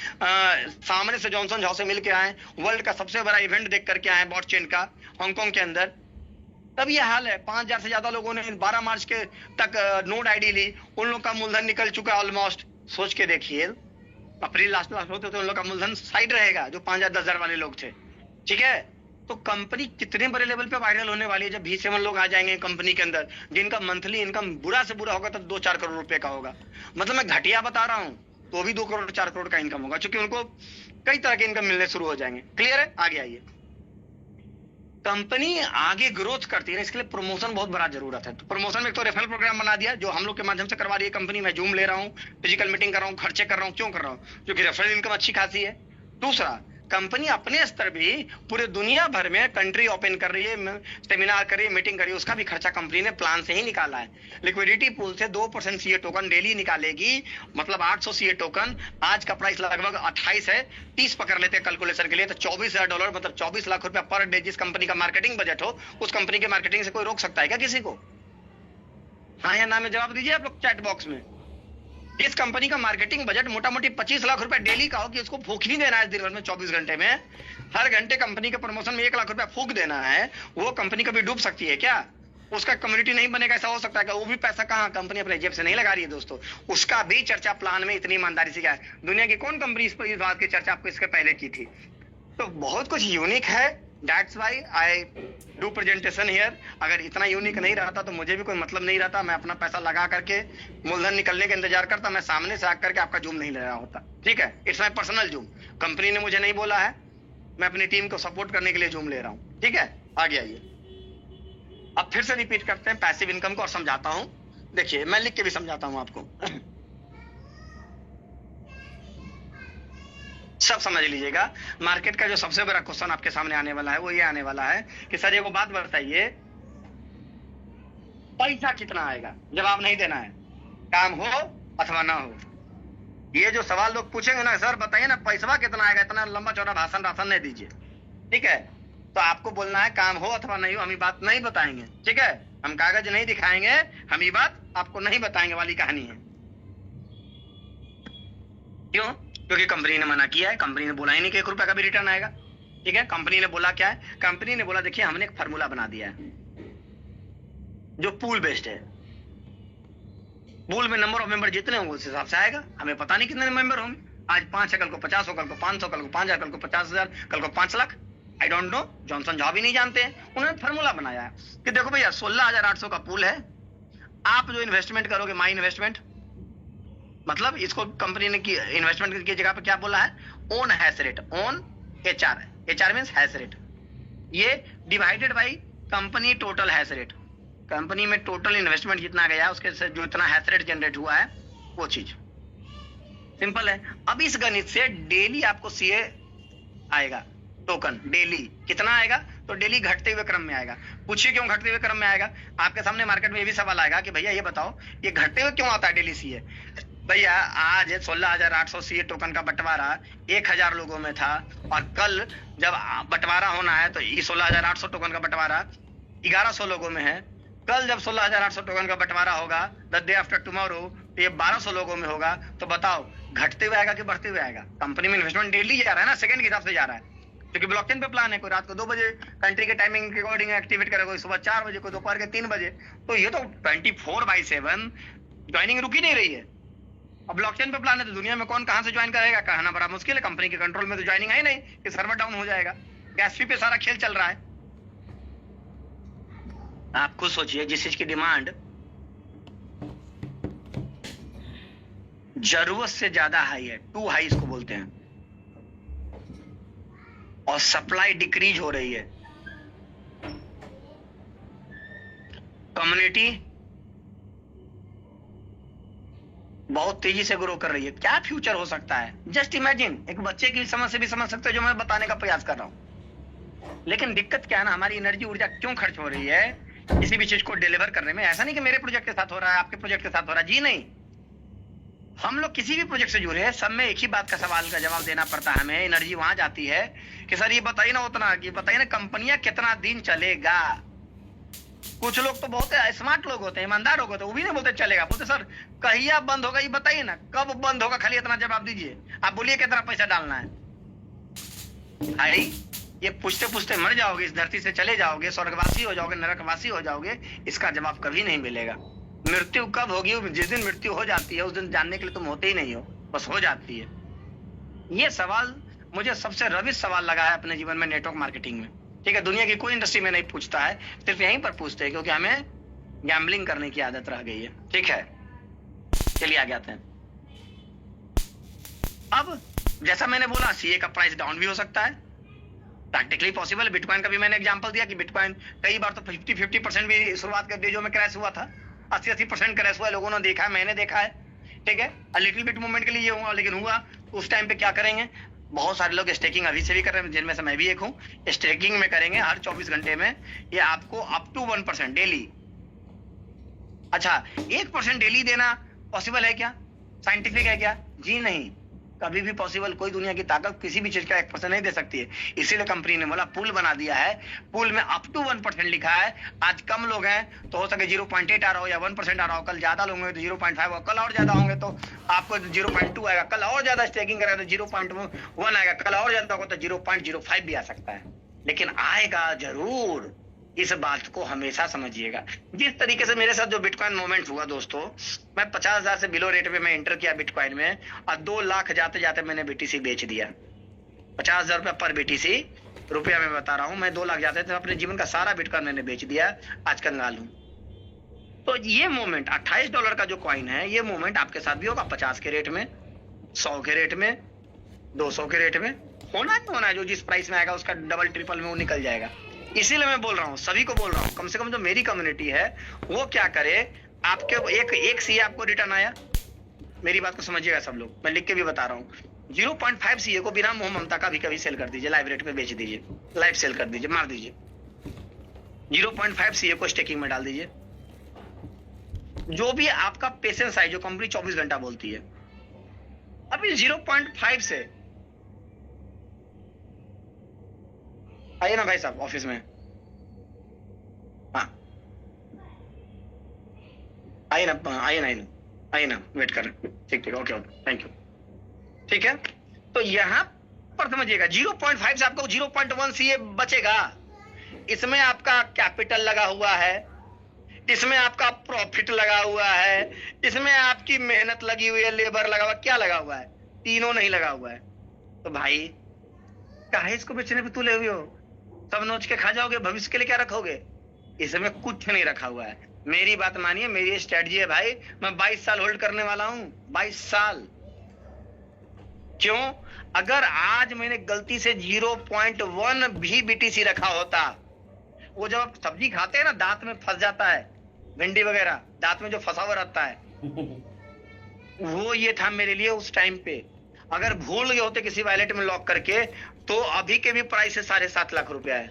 सामने से जॉनसन झा से मिल के आए, वर्ल्ड का सबसे बड़ा इवेंट देख करके आए बॉट चेन का, हांगकांग के अंदर। तब यह हाल है। 5,000 से ज्यादा लोगों ने 12 मार्च के तक नोड आईडी ली, उन लोगों का मूलधन निकल चुका ऑलमोस्ट। सोच के देखिए, अप्रैल लास्ट होते तो उन लोग का मूलधन साइड रहेगा, जो 5,000-10,000 वाले लोग थे। ठीक है, तो कंपनी कितने बड़े लेवल पे वायरल होने वाली है जब V7 लोग आ जाएंगे कंपनी के अंदर, जिनका मंथली इनकम बुरा से बुरा होगा तो 2-4 करोड़ रुपए का होगा। मतलब मैं घटिया बता रहा हूँ, तो भी 2 करोड़ 4 करोड़ का इनकम होगा, क्योंकि उनको कई तरह के इनकम मिलने शुरू हो जाएंगे। क्लियर है? आगे आइए। कंपनी आगे ग्रोथ करती है, इसके लिए प्रमोशन बहुत बड़ा जरूरत है। तो प्रमोशन में एक तो रेफरल प्रोग्राम बना दिया, जो हम लोग के माध्यम से करवा रही है कंपनी। मैं जूम ले रहा हूँ, फिजिकल मीटिंग कर रहा हूँ, खर्चे कर रहा हूँ। क्यों कर रहा हूँ? क्योंकि रेफरल इनकम अच्छी खासी है। दूसरा, कंपनी अपने स्तर भी पूरे दुनिया भर में कंट्री ओपन कर रही है, सेमिनार कर रही है, मीटिंग कर रही है, उसका भी खर्चा कंपनी ने प्लान से ही निकाला है। लिक्विडिटी पूल से 2% सीए टोकन डेली निकालेगी, मतलब 800 सीए टोकन। आज का प्राइस लगभग 28 है, 30 पकड़ लेते हैं कैलकुलेशन के लिए, तो $24,000 मतलब 24 लाख रुपया पर डे जिस कंपनी का मार्केटिंग बजट हो, उस कंपनी के मार्केटिंग से कोई रोक सकता है क्या किसी को? हाँ या ना में जवाब दीजिए आप लोग चैट बॉक्स में। इस कंपनी का मार्केटिंग बजट मोटा मोटी 25 लाख रुपए डेली का हो, कि उसको फूक ही देना है दिन भर में 24 घंटे में। हर घंटे कंपनी के प्रमोशन में 1 लाख रुपया फूक देना है। वो कंपनी कभी डूब सकती है क्या? उसका कम्युनिटी नहीं बनेगा, ऐसा हो सकता है क्या? वो भी पैसा कहाँ कंपनी अपने जेब से नहीं लगा रही है दोस्तों, उसका भी चर्चा प्लान में इतनी ईमानदारी से क्या है। दुनिया की कौन कंपनी इस बात की चर्चा आपको इसके पहले की थी? तो बहुत कुछ यूनिक है, that's why I do presentation here. अगर इतना यूनिक नहीं रहता तो मुझे भी कोई मतलब नहीं रहता। मैं अपना पैसा लगा करके मूलधन निकलने का इंतजार करता, मैं सामने से आकर के आपका जूम नहीं ले रहा होता। ठीक है, it's my personal zoom, company ने मुझे नहीं बोला है, मैं अपनी टीम को सपोर्ट करने के लिए जूम ले रहा हूँ। ठीक है, आगे आइए। अब फिर से रिपीट करते हैं पैसिव इनकम को और समझाता हूँ। देखिए, मैं लिख के भी समझाता हूँ आपको, सब समझ लीजिएगा। मार्केट का जो सबसे बड़ा क्वेश्चन आपके सामने आने वाला है वो ये आने वाला है कि सर ये को बात बताइए, पैसा कितना आएगा? जवाब नहीं देना है, काम हो अथवा ना हो। ये जो सवाल लोग पूछेंगे ना, सर बताइए ना पैसा कितना आएगा, इतना लंबा चौड़ा भाषण नहीं दीजिए। ठीक है, तो आपको बोलना है काम हो अथवा नहीं हो, हम ये बात नहीं बताएंगे। ठीक है, हम कागज नहीं दिखाएंगे, हम ये बात आपको नहीं बताएंगे वाली कहानी है। क्यों? क्योंकि कंपनी ने मना किया है, कंपनी ने बोला ही नहीं कि 1 रुपया का भी रिटर्न आएगा। ठीक है, कंपनी ने बोला क्या है? कंपनी ने बोला देखिए हमने एक फार्मूला बना दिया है जो पूल बेस्ड है। पूल में नंबर ऑफ मेंबर जितने होंगे उस हिसाब से आएगा। हमें पता नहीं कितने मेंबर होंगे, आज 5 है, कल को 50 हो, कल को 500, कल को 5,000, कल को 50,000, कल को 5 lakh. I don't know, Johnson job ही नहीं जानते हैं। उन्होंने फार्मूला बनाया है कि देखो भैया 16,800 का पूल है, आप जो इन्वेस्टमेंट करोगे माई इन्वेस्टमेंट, मतलब इसको कंपनी ने की इन्वेस्टमेंट की जगह पे क्या बोला है? Own hash rate, own HR means hash rate, ये divided by company total hash rate. Company में टोटल इन्वेस्टमेंट जितना गया उसके से जो इतना हैश रेट जनरेट हुआ है वो चीज सिंपल है। अब इस गणित से डेली आपको सीए आएगा टोकन, डेली कितना आएगा? तो डेली घटते हुए क्रम में आएगा। पूछिए क्यों घटते हुए क्रम में आएगा? आपके सामने मार्केट में ये भी सवाल आएगा कि भैया ये बताओ ये घटते हुए क्यों आता है डेली सीए? भैया आज 16,800 सीए टोकन का बंटवारा 1,000 लोगों में था, और कल जब बंटवारा होना है तो 16,800 टोकन का बंटवारा 1,100 लोगों में है। कल जब 16,800 टोकन का बंटवारा होगा द डे आफ्टर टुमारो, तो ये 1,200 लोगों में होगा। तो बताओ घटते हुए आएगा कि बढ़ते हुए आएगा? कंपनी में इन्वेस्टमेंट डेली जा रहा है ना, सेकंड के हिसाब से जा रहा है, क्योंकि ब्लॉकचेन पे प्लान है। कोई रात को 2 बजे कंट्री के टाइमिंग के अकॉर्डिंग एक्टिवेट करेगा, कोई सुबह 4 बजे, कोई दोपहर के 3 बजे। तो ये तो 24/7 ज्वाइनिंग रुक ही नहीं रही है। अब ब्लॉकचेन पे प्लान है तो दुनिया में कौन कहां से ज्वाइन करेगा कहना बड़ा मुश्किल है। कंपनी के कंट्रोल में तो ज्वाइनिंग है ही नहीं कि सर्वर डाउन हो जाएगा। गैस फी पे सारा खेल चल रहा है। आप खुद सोचिए, जिस चीज की डिमांड जरूरत से ज्यादा हाई है, टू हाई इसको बोलते हैं, और सप्लाई डिक्रीज हो रही है, कम्युनिटी बहुत तेजी से ग्रो कर रही है, क्या फ्यूचर हो सकता है? जस्ट इमेजिन, एक बच्चे की समझ से भी समझ सकते हो जो मैं बताने का प्रयास कर रहा हूं। लेकिन दिक्कत क्या है ना, हमारी एनर्जी ऊर्जा क्यों खर्च हो रही है किसी भी चीज को डिलीवर करने में? ऐसा नहीं कि मेरे प्रोजेक्ट के साथ हो रहा है, आपके प्रोजेक्ट के साथ हो रहा है, जी नहीं। हम लोग किसी भी प्रोजेक्ट से जुड़े हैं, सब में एक ही बात का सवाल का जवाब देना पड़ता है हमें। एनर्जी वहां जाती है कि सर ये बताइए ना, उतना कि बताइए ना कंपनियां कितना दिन चलेगा। कुछ लोग तो बहुत स्मार्ट लोग होते हैं, ईमानदार लोग होते हैं, वो भी नहीं बोलते चलेगा, बोलते सर कहिया बंद होगा ये बताइए ना, कब बंद होगा, खाली इतना जवाब दीजिए, आप बोलिए कितना पैसा डालना है। भाई ये पूछते पूछते मर जाओगे, इस धरती से चले जाओगे, स्वर्गवासी हो जाओगे, नरकवासी हो जाओगे, इसका जवाब कभी नहीं मिलेगा। मृत्यु कब होगी? जिस दिन मृत्यु हो जाती है उस दिन जानने के लिए तुम होते ही नहीं हो, बस हो जाती है। ये सवाल मुझे सबसे रविश सवाल लगा है अपने जीवन में नेटवर्क मार्केटिंग में। ठीक है, दुनिया की कोई इंडस्ट्री में नहीं पूछता है, सिर्फ यहीं पर पूछते हैं क्योंकि हमें गैम्बलिंग करने की आदत रह गई है। ठीक है, चलिए आगे आते हैं। अब जैसा मैंने बोला, सीए का प्राइस डाउन भी हो सकता है, प्रैक्टिकली पॉसिबल है। बिटकॉइन का भी मैंने एग्जांपल दिया कि बिटकॉइन कई बार तो 50% भी शुरुआत के डेजों में क्रैश हुआ था, 80% क्रैश हुआ, लोगों ने देखा है, मैंने देखा है। ठीक है, लिटिल बिट मूवमेंट के लिए ये हुआ, लेकिन हुआ उस टाइम पे क्या करेंगे, बहुत सारे लोग स्टेकिंग अभी से भी कर रहे हैं, जिनमें से मैं भी एक हूँ। स्टेकिंग में करेंगे हर 24 घंटे में, ये आपको अप टू 1% डेली। अच्छा, 1% डेली देना पॉसिबल है क्या, साइंटिफिक है क्या? जी नहीं, कभी भी पॉसिबल, कोई दुनिया की ताकत किसी भी चीज का 1% नहीं दे सकती है। इसीलिए कंपनी ने बोला पूल बना दिया है, पूल में अप टू 1% लिखा है। आज कम लोग हैं तो हो सके 0.8 आ रहा हो या 1% आ रहा हो, कल ज्यादा लोग होंगे तो 0.5 होगा, कल और ज्यादा होंगे तो आपको 0.2 आएगा, कल और ज्यादा स्टेकिंग करेगा तो 0.1 आएगा, कल और ज्यादा होगा तो 0.05 भी आ सकता है, लेकिन आएगा जरूर। इस बात को हमेशा समझिएगा। जिस तरीके से मेरे साथ जो बिटकॉइन मूवमेंट हुआ दोस्तों, मैं 50,000 से बिलो रेट में मैं एंटर किया बिटकॉइन में, और 2 लाख जाते जाते मैंने बीटीसी बेच दिया। 50,000 रुपया पर बीटीसी, रुपया में बता रहा हूं, मैं 2 लाख जाते थे, अपने जीवन का सारा बिटकॉइन मैंने बेच दिया, आज कंगाल हूं। तो ये मूवमेंट $28 का जो कॉइन है, ये मूवमेंट आपके साथ भी होगा 50 के रेट में, 100 के रेट में, 200 के रेट में। होना ही होना है, जो जिस प्राइस में आएगा उसका डबल ट्रिपल में वो निकल जाएगा। इसीलिए मैं बोल रहा हूँ, सभी को बोल रहा हूँ, कम से कम जो मेरी कम्युनिटी है वो क्या करे, आपके एक सीए आपको रिटर्न आया, मेरी बात को समझिएगा सब लोग, मैं लिख के भी बता रहा हूँ, 0.5 सीए को बिना मोह ममता का कभी कभी सेल कर दीजिए, लाइव रेट पे बेच दीजिए, लाइव सेल कर दीजिए, मार दीजिए। 0.5 सीए को स्टेकिंग में डाल दीजिए। जो भी आपका पेशेंस है, जो कंपनी 24 घंटा बोलती है, अभी 0.5 से आइए ना भाई साहब ऑफिस में, हाँ आइए ना, वेट कर रहे हैं। ठीक, ओके, थैंक यू। ठीक है, तो यहां पर समझिएगा 0.5 से आपको 0.1 सीए बचेगा। इसमें आपका कैपिटल लगा हुआ है, इसमें आपका प्रॉफिट लगा हुआ है, इसमें आपकी मेहनत लगी हुई है, लेबर लगा हुआ, क्या लगा हुआ है? तीनों नहीं लगा हुआ है। तो भाई काहे इसको बेचने पे तुले हुए हो? सब नोच के खा जाओगे, भविष्य के लिए क्या रखोगे? इसमें कुछ नहीं रखा हुआ है। मेरी बात मानिए, मेरी स्ट्रेटजी है भाई, मैं 22 साल होल्ड करने वाला हूं, 22 साल। क्यों? अगर आज मैंने गलती से 0.1 भी बीटीसी रखा होता, वो जब आप सब्जी खाते हैं ना, दांत में फंस जाता है, भिंडी वगैरह दांत में जो फंसा हुआ रहता है, वो ये था मेरे लिए उस टाइम पे। अगर भूल गए होते किसी वॉलेट में लॉक करके, तो अभी के भी प्राइस है 7.5 लाख रुपया है।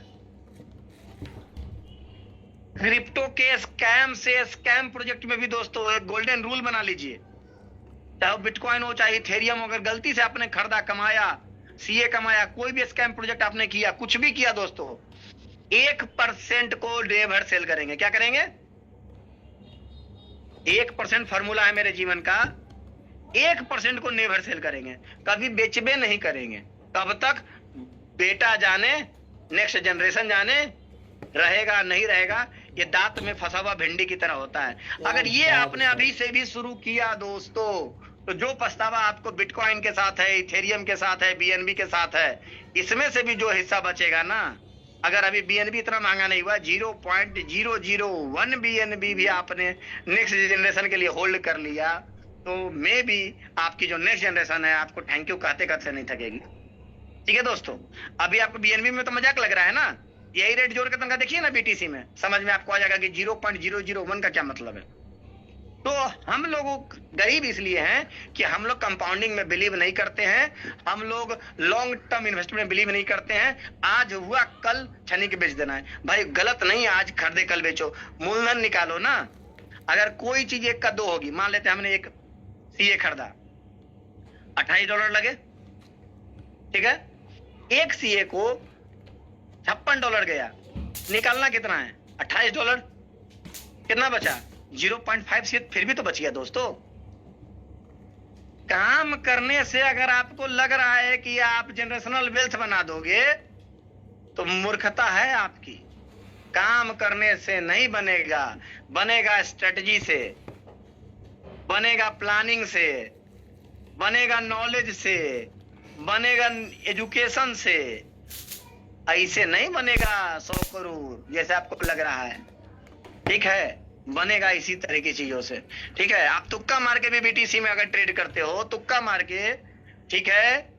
क्रिप्टो के स्कैम से, स्कैम प्रोजेक्ट में भी दोस्तों एक गोल्डन रूल बना लीजिए, चाहे बिटकॉइन हो चाहे इथेरियम हो, अगर गलती से आपने खरीदा, कमाया, सीए कमाया, कोई भी स्कैम प्रोजेक्ट आपने किया, कुछ भी किया दोस्तों, 1% को डे भर सेल करेंगे। क्या करेंगे? 1% फॉर्मूला है मेरे जीवन का, 1% को नेवर सेल करेंगे, कभी बेचबे नहीं करेंगे। तब तक बेटा जाने, नेक्स्ट जनरेशन जाने, रहेगा नहीं रहेगा, ये दांत में फंसा हुआ भिंडी की तरह होता है। अगर ये आपने अभी से भी शुरू किया दोस्तों, तो जो पछतावा आपको बिटकॉइन के साथ है, इथेरियम के साथ है, बीएनबी के साथ है, इसमें से भी जो हिस्सा बचेगा ना, अगर अभी बीएनबी इतना महंगा नहीं हुआ, 0.001 बीएनबी भी आपने नेक्स्ट जनरेशन के लिए होल्ड कर लिया, तो मे भी आपकी जो नेक्स्ट जनरेशन है आपको थैंक यू कहते कहते नहीं थकेगी। ठीक है दोस्तों, अभी आपको बीएनबी में तो मजाक लग रहा है ना, यही रेट जोड़ के तनखा देखिए ना बीटीसी में, समझ में आपको आ जाएगा कि 0.001 का क्या मतलब है। तो हम लोग गरीब इसलिए हैं कि हम लोग कंपाउंडिंग में बिलीव नहीं करते हैं, हम लोग लॉन्ग टर्म इन्वेस्टमेंट में बिलीव नहीं करते हैं। आज हुआ कल छनिक बेच देना है भाई, गलत नहीं, आज खरीदे कल बेचो, मूलधन निकालो ना। अगर कोई चीज 1 का 2 होगी, मान लेते हैं हमने एक सीए खरीदा, $28 लगे, ठीक है, एक सीए को $56 गया, निकालना कितना है? $28। कितना बचा? 0.5 सीए, फिर भी तो बच गया दोस्तों। काम करने से अगर आपको लग रहा है कि आप जनरेशनल वेल्थ बना दोगे, तो मूर्खता है आपकी। काम करने से नहीं बनेगा, बनेगा स्ट्रेटजी से, बनेगा प्लानिंग से, बनेगा नॉलेज से, बनेगा एजुकेशन से, ऐसे नहीं बनेगा 100 करोड़ जैसे आपको लग रहा है, ठीक है, बनेगा इसी तरह की चीजों से, ठीक है। आप तुक्का मार के भी बीटीसी में अगर ट्रेड करते हो, तुक्का मार के, ठीक है,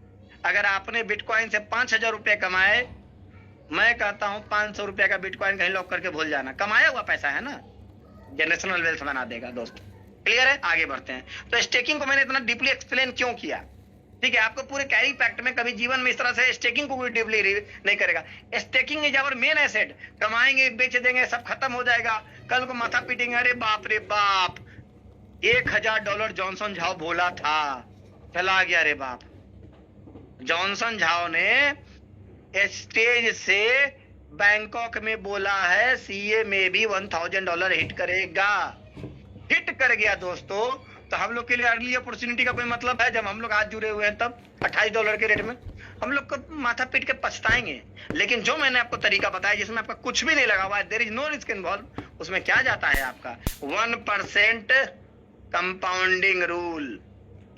अगर आपने बिटकॉइन से 5,000 रुपए कमाए, मैं कहता हूं 500 रुपए का बिटकॉइन कहीं लॉक करके भूल जाना, कमाया हुआ पैसा है ना, जनरेशनल वेल्थ बना देगा दोस्त। क्लियर है? आगे बढ़ते हैं। तो स्टेकिंग को मैंने इतना डीपली एक्सप्लेन क्यों किया, ठीक है, आपको पूरे कैरी पैक्ट में कभी जीवन में इस तरह से स्टेकिंग को भी डीपली नहीं करेगा। Staking is our main asset, कमाएंगे बेच देंगे सब खत्म हो जाएगा, कल को माथा पीटेंगे, अरे बाप रे बाप $1,000 जॉनसन झाओ बोला था, चला गया रे बाप। जॉनसन झाओ ने स्टेज से बैंकॉक में बोला है सीए में भी $1,000 हिट करेगा, हिट कर गया दोस्तों। तो हम लोग के लिए अर्ली अपॉर्चुनिटी का कोई मतलब है? जब हम लोग आज जुड़े हुए हैं तब $28 के रेट में हम लोग को माथा पीट के पछताएंगे। लेकिन जो मैंने आपको तरीका बताया जिसमें आपका कुछ भी नहीं लगा हुआ है, there is no risk involve, उसमें क्या जाता है आपका 1% कंपाउंडिंग रूल।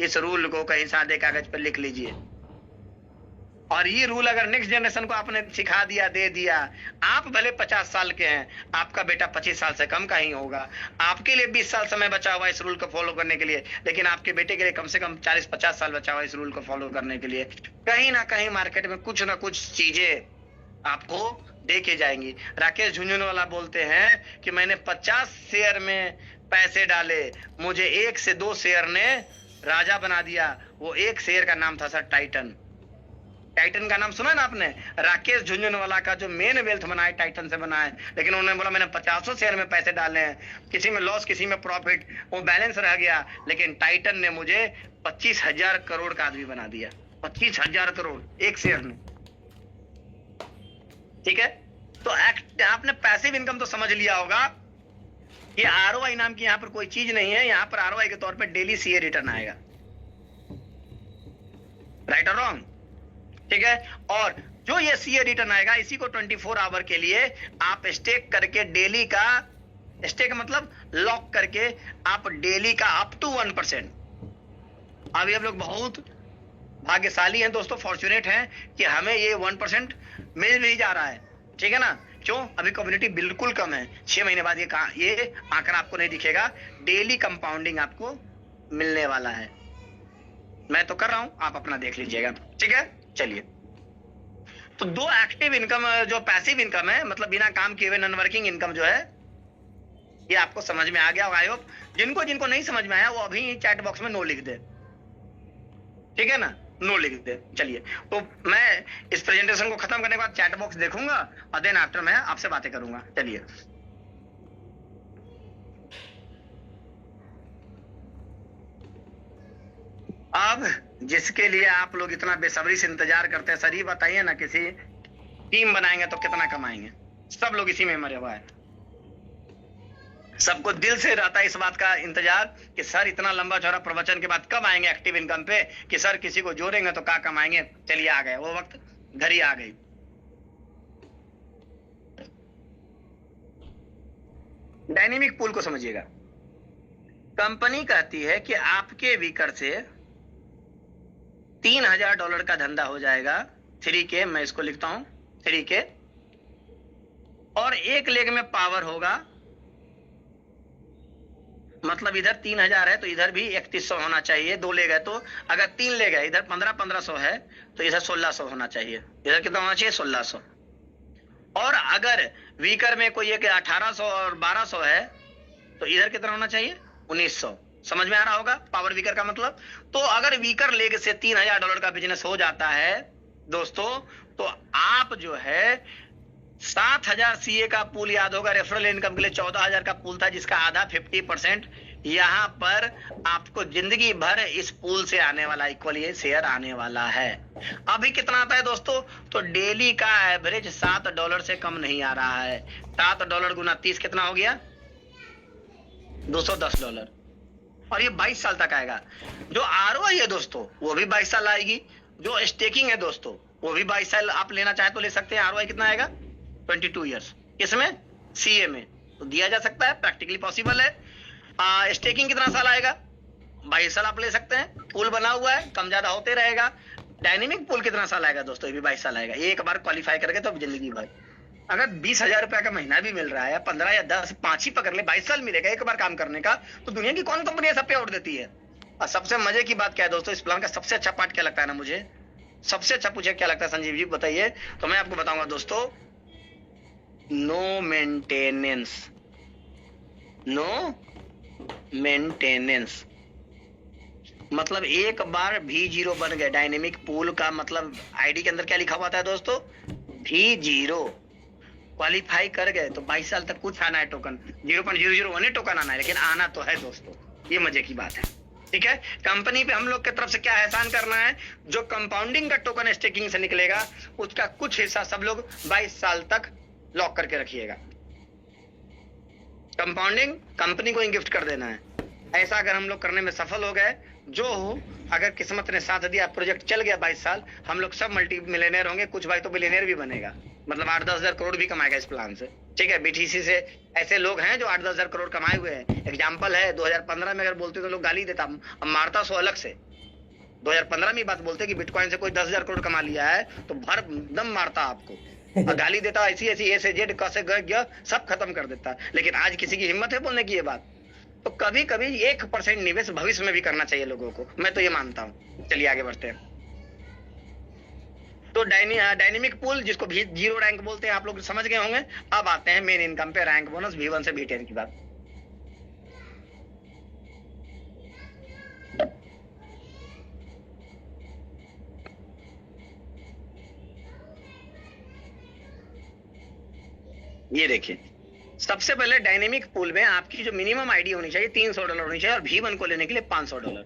इस रूल को कहीं सादे कागज पर लिख लीजिए, और ये रूल अगर नेक्स्ट जनरेशन को आपने सिखा दिया, दे दिया, आप भले 50 साल के हैं, आपका बेटा 25 साल से कम का ही होगा, आपके लिए 20 साल समय बचा हुआ इस रूल को फॉलो करने के लिए, लेकिन आपके बेटे के लिए कम से कम 40-50 साल बचा हुआ इस रूल को फॉलो करने के लिए। कहीं ना कहीं मार्केट में कुछ ना कुछ चीजें आपको देखे जाएंगी। राकेश झुंझुनवाला बोलते हैं कि मैंने 50 शेयर में पैसे डाले, मुझे 1 से 2 शेयर ने राजा बना दिया। वो एक शेयर का नाम था सर टाइटन। टाइटन का नाम सुना ना आपने? राकेश झुंझुनवाला का जो मेन वेल्थ बना है टाइटन से बना है, लेकिन उन्होंने बोला मैंने 50 शेयर में पैसे डाले हैं, किसी में लॉस किसी में प्रॉफिट, वो बैलेंस रह गया, लेकिन टाइटन ने मुझे 25,000 करोड़ का आदमी बना दिया। 25,000 करोड़ एक शेयर में, ठीक है। तो आपने पैसिव इनकम तो समझ लिया होगा। ये आरओआई नाम की यहाँ पर कोई चीज नहीं है, यहाँ पर आरओआई के तौर पर डेली सीए रिटर्न आएगा, राइट और रॉन्ग, ठीक है। और जो ये सीए रिटर्न आएगा इसी को 24 आवर के लिए आप स्टेक करके डेली का, स्टेक मतलब लॉक करके आप डेली का अप टू 1%। अभी हम लोग बहुत भाग्यशाली हैं दोस्तों, फॉर्चुनेट हैं कि हमें ये 1% मिल भी जा रहा है, ठीक है ना। क्यों? अभी कम्युनिटी बिल्कुल कम है, 6 महीने बाद ये आंकड़ा आपको नहीं दिखेगा, डेली कंपाउंडिंग आपको मिलने वाला है। मैं तो कर रहा हूं, आप अपना देख लीजिएगा, ठीक है। चलिए, तो 2 एक्टिव इनकम जो पैसिव इनकम है, मतलब बिना काम किए हुए नॉन वर्किंग इनकम जो है, ये आपको समझ में आ गया होगा। आई होप जिनको नहीं समझ में आया वो अभी चैट बॉक्स में नो लिख दे, ठीक है ना, नो लिख दे। चलिए, तो मैं इस प्रेजेंटेशन को खत्म करने के बाद चैट बॉक्स देखूंगा और देन आफ्टर मैं आपसे बातें करूंगा। चलिए, अब जिसके लिए आप लोग इतना बेसब्री से इंतजार करते हैं, सर ये बताइए ना, किसी टीम बनाएंगे तो कितना कमाएंगे? सब लोग इसी में मरे हुआ है, सबको दिल से रहता है इस बात का इंतजार कि सर इतना लंबा चौड़ा प्रवचन के बाद कब आएंगे एक्टिव इनकम पे, कि सर किसी को जोड़ेंगे तो क्या कमाएंगे। चलिए, आ गए वो वक्त, घड़ी आ गई। डायनेमिक पूल को समझिएगा। कंपनी कहती है कि आपके वीकर से $3,000 का धंधा हो जाएगा, 3K, मैं इसको लिखता हूं 3K, और एक लेग में पावर होगा, मतलब इधर 3,000 है तो इधर भी 3,100 होना चाहिए। 2 लेग है तो, अगर 3 लेग है, इधर 1500 है तो इधर 1600 होना चाहिए। इधर कितना होना चाहिए? 1600। और अगर वीकर में कोई एक 1800 और 1200 है तो इधर कितना होना चाहिए? 1900। समझ में आ रहा होगा पावर वीकर का मतलब। तो अगर वीकर लेग से $3,000 का बिजनेस हो जाता है दोस्तों, तो आप जो है 7,000 सीए का पूल, याद होगा रेफरल इनकम के लिए 14,000 का पूल था, जिसका आधा 50%, यहां पर आपको जिंदगी भर इस पूल से आने वाला इक्वल ये शेयर आने वाला है। अभी कितना आता है दोस्तों? तो डेली का एवरेज $7 से कम नहीं आ रहा है। $7 गुना 30 कितना हो गया? $210। और ये 22 साल तक आएगा। जो आरओआई है दोस्तों वो भी 22 साल आएगी, जो स्टेकिंग है दोस्तों वो भी 22 साल आप लेना चाहे तो ले सकते हैं। आरओआई कितना आएगा? 22 ईयर्स। किसमें? सीए में। तो दिया जा सकता है, प्रैक्टिकली पॉसिबल है। स्टेकिंग कितना साल आएगा? 22 साल आप ले सकते हैं। पूल बना हुआ है, कम ज्यादा होते रहेगा। डायनेमिक पूल कितना साल आएगा दोस्तों? ये भी 22 साल आएगा। एक बार क्वालिफाई करके तो जिंदगी भर। अगर 20,000 रुपया का महीना भी मिल रहा है, 15 या 10, 5 ही पकड़ ले, 22 साल मिलेगा एक बार काम करने का, तो दुनिया की कौन कंपनी ऐसा पे आउट देती है? और सबसे मजे की बात क्या है दोस्तों, इस प्लान का सबसे अच्छा पार्ट क्या लगता है ना मुझे, सबसे अच्छा पूछे क्या लगता है संजीव जी बताइए, तो मैं आपको बताऊंगा दोस्तों, नो मेंटेनेंस। नो मेंटेनेंस मतलब एक बार V0 बन गए डायनेमिक पूल का, मतलब आईडी के अंदर क्या लिखा हुआ था दोस्तों, V0 क्वालिफाई कर गए तो 22 साल तक कुछ आना है टोकन, 0.001 टोकन आना है, लेकिन आना तो है दोस्तों। ये मजे की बात है, ठीक है। कंपनी पे हम लोग की तरफ से क्या एहसान करना है, जो कंपाउंडिंग का टोकन स्टेकिंग से निकलेगा उसका कुछ हिस्सा सब लोग 22 साल तक लॉक करके रखिएगा। कंपाउंडिंग कंपनी को ही गिफ्ट कर देना है। ऐसा अगर हम लोग करने में सफल हो गए, जो हो, अगर किस्मत ने साथ दिया, प्रोजेक्ट चल गया 22 साल, हम लोग सब मल्टी मिलियनेयर होंगे, कुछ भाई तो बिलियनेयर भी बनेगा, मतलब 8-10 हजार करोड़ भी कमाएगा इस प्लान से, ठीक है। बीटीसी से ऐसे लोग हैं जो 8-10 हजार करोड़ कमाए हुए हैं। एग्जाम्पल है 2015 में अगर बोलते तो लोग गाली देता, अब मारता सो अलग से। 2015 में बात बोलते कि बिटकॉइन से कोई 10,000 करोड़ कमा लिया है तो भर दम मारता आपको, और गाली देता, ऐसी ऐसी ए से जेड क से ग सब खत्म कर देता। लेकिन आज किसी की हिम्मत है बोलने की ये बात? तो कभी कभी 1% निवेश भविष्य में भी करना चाहिए लोगों को, मैं तो ये मानता हूं। चलिए आगे बढ़ते हैं। तो डायनेमिक पूल जिसको V0 रैंक बोलते हैं, आप लोग समझ गए होंगे। अब आते हैं मेन इनकम पे, रैंक बोनस V1 से V10 की बात। ये देखिए, सबसे पहले डायनेमिक पूल में आपकी जो मिनिमम आईडी होनी चाहिए $300 होनी चाहिए, और V1 को लेने के लिए $500,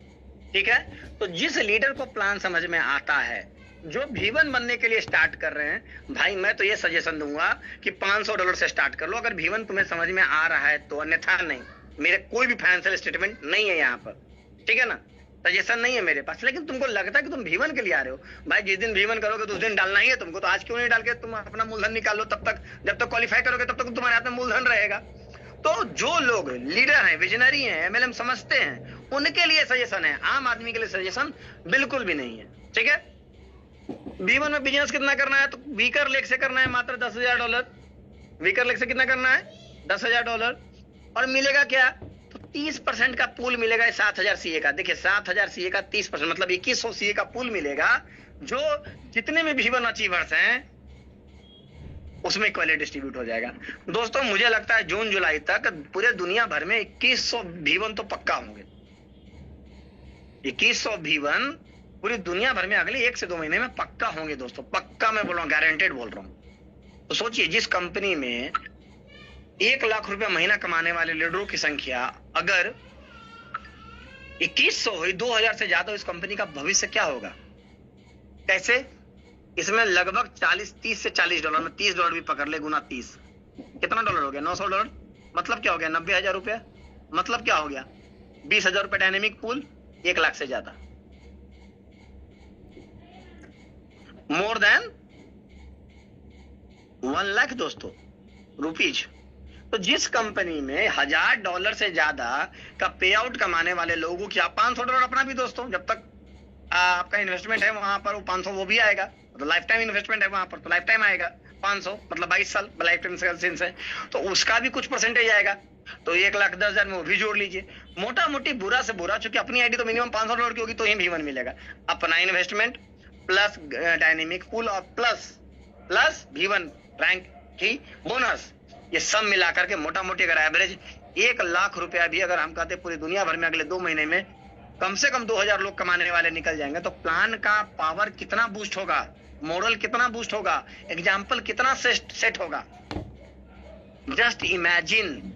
ठीक है। तो जिस लीडर को प्लान समझ में आता है, जो V1 बनने के लिए स्टार्ट कर रहे हैं, भाई मैं तो ये सजेशन दूंगा कि $500 से स्टार्ट कर लो, अगर V1 तुम्हें समझ में आ रहा है तो, अन्यथा नहीं। मेरे कोई भी फाइनेंशियल स्टेटमेंट नहीं है यहाँ पर, ठीक है ना, सजेशन नहीं है मेरे पास। लेकिन तुमको लगता है कि तुम V1 के लिए आ रहे हो, भाई जिस दिन V1 करोगे तो उस दिन डालना ही है तुमको, तो आज क्यों नहीं डाल के तुम अपना मूलधन निकाल लो, तब तक जब तक क्वालिफाई करोगे तब तक तुम्हारे हाथ में मूलधन रहेगा। तो जो लोग लीडर हैं, विजनरी हैं, MLM समझते हैं, उनके लिए सजेशन है, आम आदमी के लिए सजेशन बिल्कुल भी नहीं है, ठीक है। V1 में बिजनेस कितना करना है, तो वीकर लेग से करना है मात्र $10,000। वीकर लेग से कितना करना है, $10,000, और मिलेगा क्या, तो 30% का पूल मिलेगा 7,000 CA का। देखिए 7,000 CA का 30% मतलब 2100 CA का पूल मिलेगा, जो जितने में V1 अचीवर्स हैं उसमें इक्वली डिस्ट्रीब्यूट हो जाएगा। दोस्तों मुझे लगता है जून जुलाई तक पूरे दुनिया भर में 2100 V1 तो पक्का होंगे। 2100 V1 पूरी दुनिया भर में अगले 1 से 2 महीने में पक्का होंगे दोस्तों, पक्का मैं बोल रहा हूँ, गारंटेड बोल रहा हूँ। तो सोचिए, जिस कंपनी में 1 लाख रुपया महीना कमाने वाले लीडरों की संख्या अगर 2100 हुई, 2000 से ज्यादा, इस कंपनी का भविष्य क्या होगा? कैसे? इसमें लगभग 30 से $40 में $30 भी पकड़ ले, गुना 30 कितना डॉलर हो गया, $900। मतलब क्या हो गया, 90,000 रुपया। मतलब क्या हो गया, 20,000 रुपए डायनेमिक पूल, 1 लाख से ज्यादा, मोर देन 1 लाख दोस्तों रुपीज। तो जिस कंपनी में $1,000 से ज्यादा का पे आउट कमाने वाले लोगों की, आप $500 अपना भी दोस्तों, जब तक आपका इन्वेस्टमेंट है वहां पर, वो 500 वो भी आएगा, तो लाइफ टाइम इन्वेस्टमेंट है वहां पर, तो लाइफ टाइम आएगा 500, मतलब 22 साल लाइफ टाइम से, तो उसका भी कुछ परसेंटेज आएगा। तो 1,10,000 में वो भी जोड़ लीजिए। मोटा मोटी बुरा से बुरा, चूंकि अपनी आईडी तो मिनिमम $500 की होगी तो ही V1 मिलेगा। अपना इन्वेस्टमेंट प्लस डायनेमिक पूल और प्लस V1 रैंक की बोनस, ये सब मिलाकर के मोटा मोटी अगर एवरेज 1 लाख रुपया भी अगर हम कहते पूरी दुनिया भर में अगले 2 महीने में कम से कम 2,000 लोग कमाने वाले निकल जाएंगे, तो प्लान का पावर कितना बूस्ट होगा, मॉडल कितना बूस्ट होगा, एग्जाम्पल कितना सेट होगा। जस्ट इमेजिन,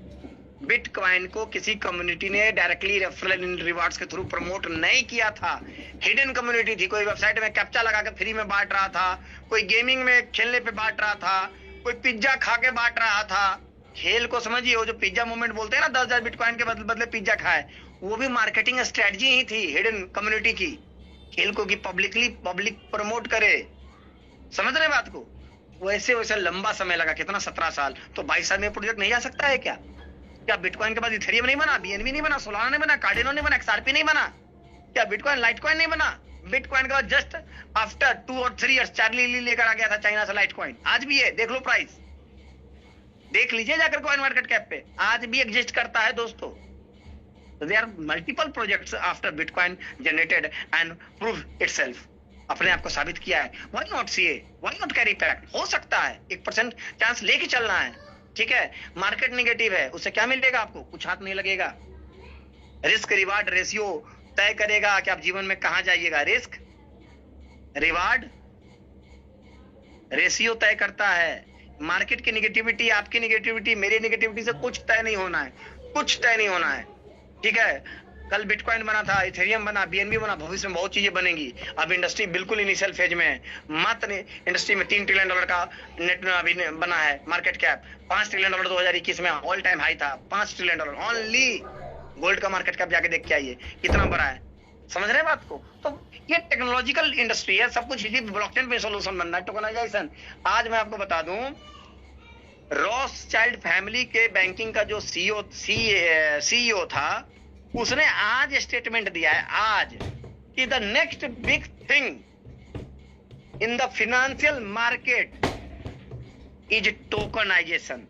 बिटकॉइन को किसी कम्युनिटी ने डायरेक्टली रेफरल रिवार्ड्स के थ्रू प्रमोट नहीं किया था, हिडन कम्युनिटी थी। कोई वेबसाइट में कैप्चा लगा के फ्री में बांट रहा था, कोई गेमिंग में खेलने पे बांट रहा था, कोई पिज्जा खा के बांट रहा था। खेल को समझिए, वो जो पिज्जा मूवमेंट बोलते हैं ना, 10,000 बिटकॉइन के बदले पिज्जा खाए, वो भी मार्केटिंग स्ट्रेटजी ही थी हिडन कम्युनिटी की। खेल को कि पब्लिक प्रमोट करे, समझ रहे बात को। वैसे लंबा समय लगा, कितना 17 साल। तो 22 साल में प्रोजेक्ट नहीं जा सकता है क्या? क्या बिटकॉइन के बाद इथेरियम नहीं बना, BNB नहीं बना, सोलाना नहीं बना, कार्डिनो नहीं बना, XRP नहीं बना? क्या बिटकॉइन लाइटकॉइन नहीं बना? बिटकॉइन के बाद जस्ट आफ्टर 2 और 3 इयर्स चार्ली ली लेकर आ गया था चाइना से लाइट कॉइन। आज भी है, देख लो प्राइस, देख लीजिए जाकर कॉइन मार्केट कैप पे, आज भी एग्जिस्ट करता है दोस्तों। There are multiple projects after bitcoin generated and prove itself, अपने आप को साबित किया है। Why not CA, why not Carry Pack, हो सकता है 1% चांस लेके चलना है, ठीक है। मार्केट नेगेटिव है, उससे क्या मिलेगा आपको, कुछ हाथ नहीं लगेगा। रिस्क रिवार्ड रेशियो तय करेगा कि आप जीवन में कहां जाइएगा। रिस्क रिवार्ड रेशियो तय करता है। मार्केट की नेगेटिविटी, आपकी नेगेटिविटी, मेरी नेगेटिविटी से कुछ तय नहीं होना है, कुछ तय नहीं होना है, ठीक है। कल बिटकॉइन बना था, इथेरियम बना, बीएनबी बना, भविष्य में बहुत चीजें बनेंगी। अब इंडस्ट्री बिल्कुल इनिशियल फेज में है। मात्र इंडस्ट्री में $3 ट्रिलियन का नेट अभी बना है मार्केट कैप। $5 ट्रिलियन 2021 में ऑल टाइम हाई था, $5 ट्रिलियन ओनली। गोल्ड का मार्केट कैप जाके देख के आइए कितना बड़ा है, समझ रहे हैं बात को। तो ये टेक्नोलॉजिकल इंडस्ट्री है, सब कुछ इसी ब्लॉकचेन पे सोल्यूशन बनना है, टोकनाइजेशन। आज मैं आपको बता दूं, रॉथस्चाइल्ड फैमिली के बैंकिंग का जो सीईओ था, उसने आज स्टेटमेंट दिया है आज कि the next big thing in the financial market is tokenisation.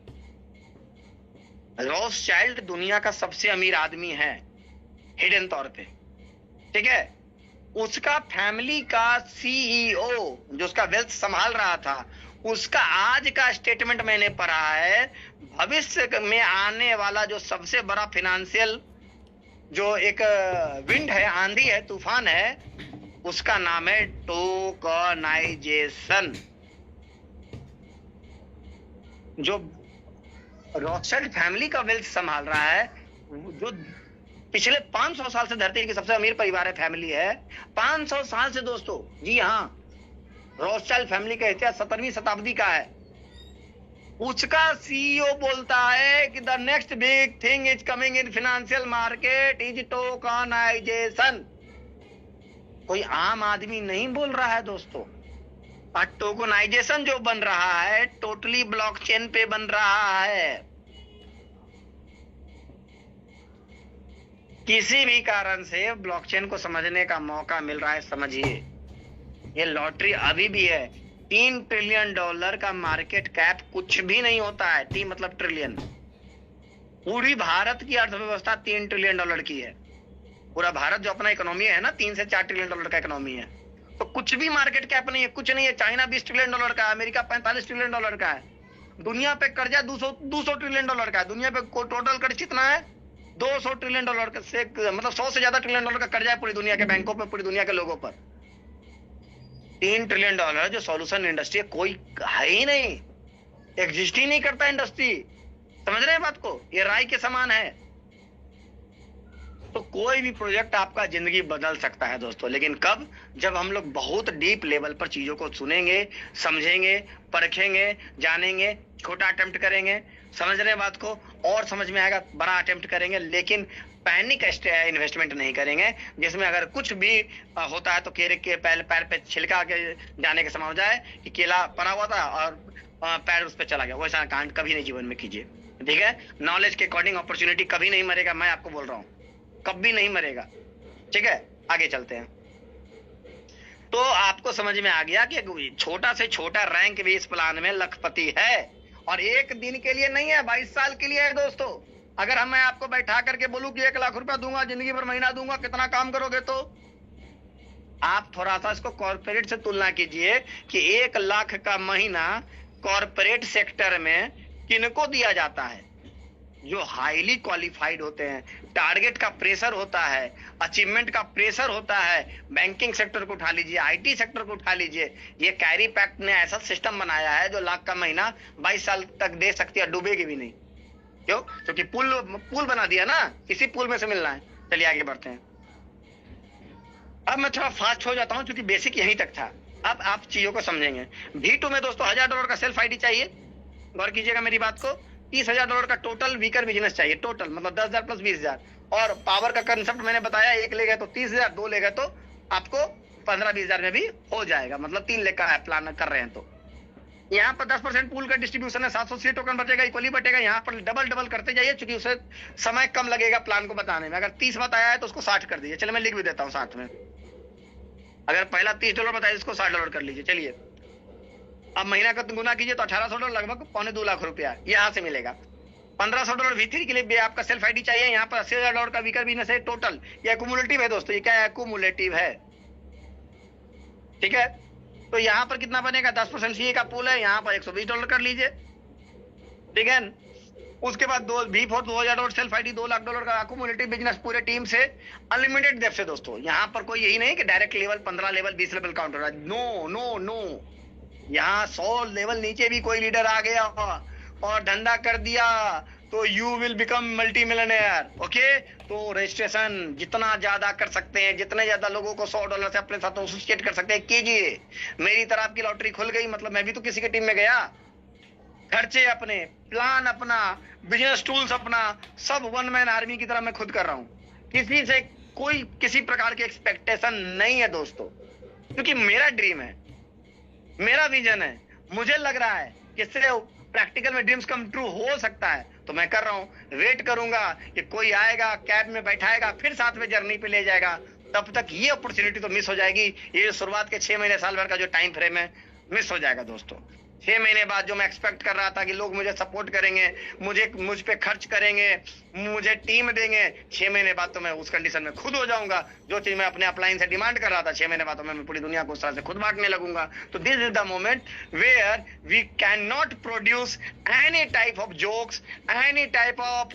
Rothschild दुनिया का सबसे अमीर आदमी है हिडन तौर पे, ठीक है। उसका फैमिली का सीईओ जो उसका वेल्थ संभाल रहा था, उसका आज का स्टेटमेंट मैंने पढ़ा है। भविष्य में आने वाला जो सबसे बड़ा फाइनेंशियल जो एक विंड है, आंधी है, तूफान है, उसका नाम है टोकनाइजेशन। जो रॉथस्चाइल्ड फैमिली का वेल्थ संभाल रहा है, जो पिछले 500 साल से धरती की सबसे अमीर परिवार है, फैमिली है 500 साल से दोस्तों। जी हाँ, रॉथस्चाइल्ड फैमिली का इतिहास 17वीं शताब्दी का है। उसका सीईओ बोलता है कि the next big thing is coming in financial market is tokenisation. कोई आम आदमी नहीं बोल रहा है दोस्तों। और टोकनाइजेशन जो बन रहा है टोटली ब्लॉकचेन पे बन रहा है। किसी भी कारण से ब्लॉकचेन को समझने का मौका मिल रहा है, समझिए। ये लॉटरी अभी भी है। $3 ट्रिलियन का मार्केट कैप कुछ भी नहीं होता है। टी मतलब ट्रिलियन। पूरी भारत की अर्थव्यवस्था $3 ट्रिलियन की है। पूरा भारत जो अपना इकोनॉमी है ना, 3 से 4 ट्रिलियन का इकोनॉमी है। तो कुछ भी मार्केट कैप नहीं है, कुछ नहीं है। चाइना $20 ट्रिलियन का है, अमेरिका $45 ट्रिलियन का है। दुनिया पे कर्जा 200 ट्रिलियन का है। दुनिया पे टोटल कर्ज कितना है? $200 ट्रिलियन का से, मतलब 100 से ज्यादा ट्रिलियन का कर्जा है पूरी दुनिया के बैंकों पे, पूरी दुनिया के लोगों पर। $3 ट्रिलियन जो सॉल्यूशन इंडस्ट्री है, कोई है ही नहीं, एग्जिस्ट ही नहीं करता इंडस्ट्री। समझ रहे हैं बात को? ये राय के समान है। तो कोई भी प्रोजेक्ट आपका जिंदगी बदल सकता है दोस्तों, लेकिन कब? जब हम लोग बहुत डीप लेवल पर चीजों को सुनेंगे, समझेंगे, परखेंगे, जानेंगे, छोटा अटेम्प्ट करेंगे, समझ रहे हैं बात को, और समझ में आएगा बड़ा अटेम्प्ट करेंगे, लेकिन पैनिक इन्वेस्टमेंट नहीं करेंगे जिसमें अगर कुछ भी होता है तो केले के पैर पे छिलका के जाने के समान हो जाए कि केला पड़ा हुआ था और पैर उस पर चला गया। वैसा कांड कभी नहीं जीवन में कीजिए, ठीक है। नॉलेज के अकॉर्डिंग अपॉर्चुनिटी कभी नहीं मरेगा, मैं आपको बोल रहा हूँ, कभी नहीं मरेगा, ठीक है। आगे चलते हैं। तो आपको समझ में आ गया कि छोटा से छोटा रैंक भी इस प्लान में लखपति है, और एक दिन के लिए नहीं है, 22 साल के लिए है दोस्तों। अगर मैं आपको बैठा करके बोलूं कि 1 लाख रुपया दूंगा, जिंदगी भर महीना दूंगा, कितना काम करोगे? तो आप थोड़ा सा इसको कॉर्पोरेट से तुलना कीजिए कि 1 लाख का महीना कॉर्पोरेट सेक्टर में किनको दिया जाता है? जो हाईली क्वालिफाइड होते हैं। टारगेट का प्रेशर होता है, अचीवमेंट का प्रेशर होता है। बैंकिंग सेक्टर को उठा लीजिए, आईटी सेक्टर को उठा लीजिए। ये कैरी पैक्ट ने ऐसा सिस्टम बनाया है जो लाख का महीना 22 साल तक दे सकती है, डूबेगी भी नहीं। क्यों? क्योंकि पुल बना दिया ना, इसी पुल में से मिलना है। चलिए आगे बढ़ते हैं। अब मैं थोड़ा फास्ट हो जाता हूं क्योंकि बेसिक यहीं तक था। अब आप चीजों को समझेंगे। V2 में दोस्तों $1000 का सेल्फ आईडी चाहिए। गौर कीजिएगा मेरी बात को। $30,000 का टोटल वीकर बिजनेस चाहिए, टोटल मतलब 10,000 प्लस 20,000। और पावर का कंसेप्ट मैंने बताया, 1 ले गए तो 30,000, 2 ले गए तो आपको 15-20,000 में भी हो जाएगा, मतलब 3 लाख का प्लान कर रहे हैं। तो यहाँ पर 10% पूल का डिस्ट्रीब्यूशन है, 780 टोकन बचेगा, इक्वली बटेगा। यहाँ पर डबल करते जाइए क्योंकि उसे समय कम लगेगा प्लान को बताने में। अगर 30 बात आया है तो उसको 60 कर दीजिए। चलो मैं लिख भी देता हूँ साथ में। अगर पहला $30 बताया, इसको $60 कर लीजिए। चलिए अब महीना का गुना कीजिए तो $1800, लगभग $2.25 लाख यहाँ से मिलेगा। $1500 V3 के लिए भी आपका सेल्फ आईडी चाहिए। यहाँ पर $80,000 का वीकर बिजनेस है टोटल। ये एक्यूमुलेटिव है दोस्तों, ये क्या है? एक्यूमुलेटिव है, ठीक है। तो यहाँ पर कितना बनेगा? 10% सीए का पूल है, यहाँ पर $120 कर लीजिए, ठीक है। उसके बाद V4 $2000 सेल्फ आईडी, $2 लाख का एक्यूमुलेटिव बिजनेस पूरे टीम से, अनलिमिटेड डेप्थ से दोस्तों। यहाँ पर कोई यही नहीं कि direct level 15 level 20 level count हो रहा है। नो नो नो, यहाँ 100 लेवल नीचे भी कोई लीडर आ गया और धंधा कर दिया तो you will become multi millionaire. Okay, तो रजिस्ट्रेशन जितना ज्यादा कर सकते हैं, जितने ज्यादा लोगों को $100 से अपने साथ एसोसिएट कर सकते हैं कीजिए। मेरी तरह आपकी लॉटरी खुल गई, मतलब मैं भी तो किसी की टीम में गया। खर्चे अपने, प्लान अपना, बिजनेस टूल्स अपना, सब वन मैन आर्मी की तरह मैं खुद कर रहा हूं। किसी से कोई किसी प्रकार की एक्सपेक्टेशन नहीं है दोस्तों, क्योंकि मेरा ड्रीम है, मेरा विजन है। मुझे लग रहा है कि सिर्फ प्रैक्टिकल में ड्रीम्स कम ट्रू हो सकता है, तो मैं कर रहा हूं। वेट करूंगा कि कोई आएगा, कैब में बैठाएगा, फिर साथ में जर्नी पे ले जाएगा। तब तक ये अपॉर्चुनिटी तो मिस हो जाएगी। ये शुरुआत के 6 महीने साल भर का जो टाइम फ्रेम है मिस हो जाएगा दोस्तों। 6 महीने बाद जो मैं एक्सपेक्ट कर रहा था कि लोग मुझे सपोर्ट करेंगे, मुझ पे खर्च करेंगे, मुझे टीम देंगे, 6 महीने बाद तो मैं उस कंडीशन में खुद हो जाऊंगा। जो चीज मैं अपने अपलाइन से डिमांड कर रहा था, 6 महीने बाद तो मैं पूरी दुनिया को उस तरह से खुद बांटने लगूंगा। तो this is the moment where we can not produce any type of jokes, any type of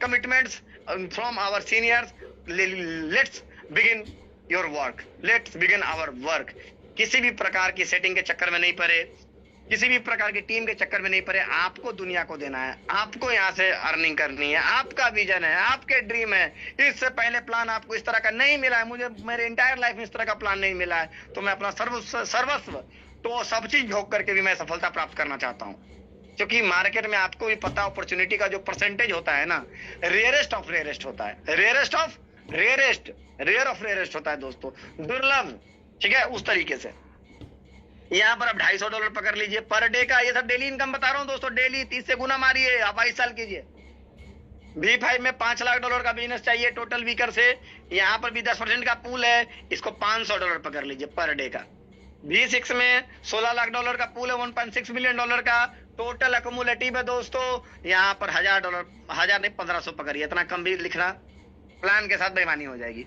commitments from our seniors. Let's begin your work, let's begin our work. किसी भी प्रकार की सेटिंग के चक्कर में नहीं पड़े, किसी भी प्रकार की टीम के चक्कर में नहीं पड़े। आपको दुनिया को देना है, आपको यहाँ से अर्निंग करनी है, आपका विजन है, आपके ड्रीम है। इससे पहले प्लान आपको इस तरह का नहीं मिला है, मुझे मेरे इंटायर लाइफ में इस तरह का प्लान नहीं मिला है, तो मैं अपना सर्वस्व तो सब चीज झोंक करके भी मैं सफलता प्राप्त करना चाहता हूँ। क्योंकि मार्केट में आपको भी पता, अपॉर्चुनिटी का जो परसेंटेज होता है ना, रेयरेस्ट ऑफ रेयरेस्ट होता है, rarest of rarest, rare of rarest होता है दोस्तों, दुर्लभ, ठीक है। उस तरीके से यहाँ पर आप $250 पकड़ लीजिए पर डे का। ये सब डेली इनकम बता रहा हूँ दोस्तों, डेली 30 से गुना मारिए, आप 22 साल कीजिए। V5 में $5 लाख का बिजनेस चाहिए टोटल वीकर से, यहाँ पर भी 10% का पूल है, इसको $500 पकड़ लीजिए पर डे का। V6 में $16 लाख का पूल है, $1.6 मिलियन का टोटल एक्यूमुलेटिव है दोस्तों। यहाँ पर $1000, 1000 नहीं 1500 पकड़िए, इतना कम भी लिखना, प्लान के साथ बेईमानी हो जाएगी,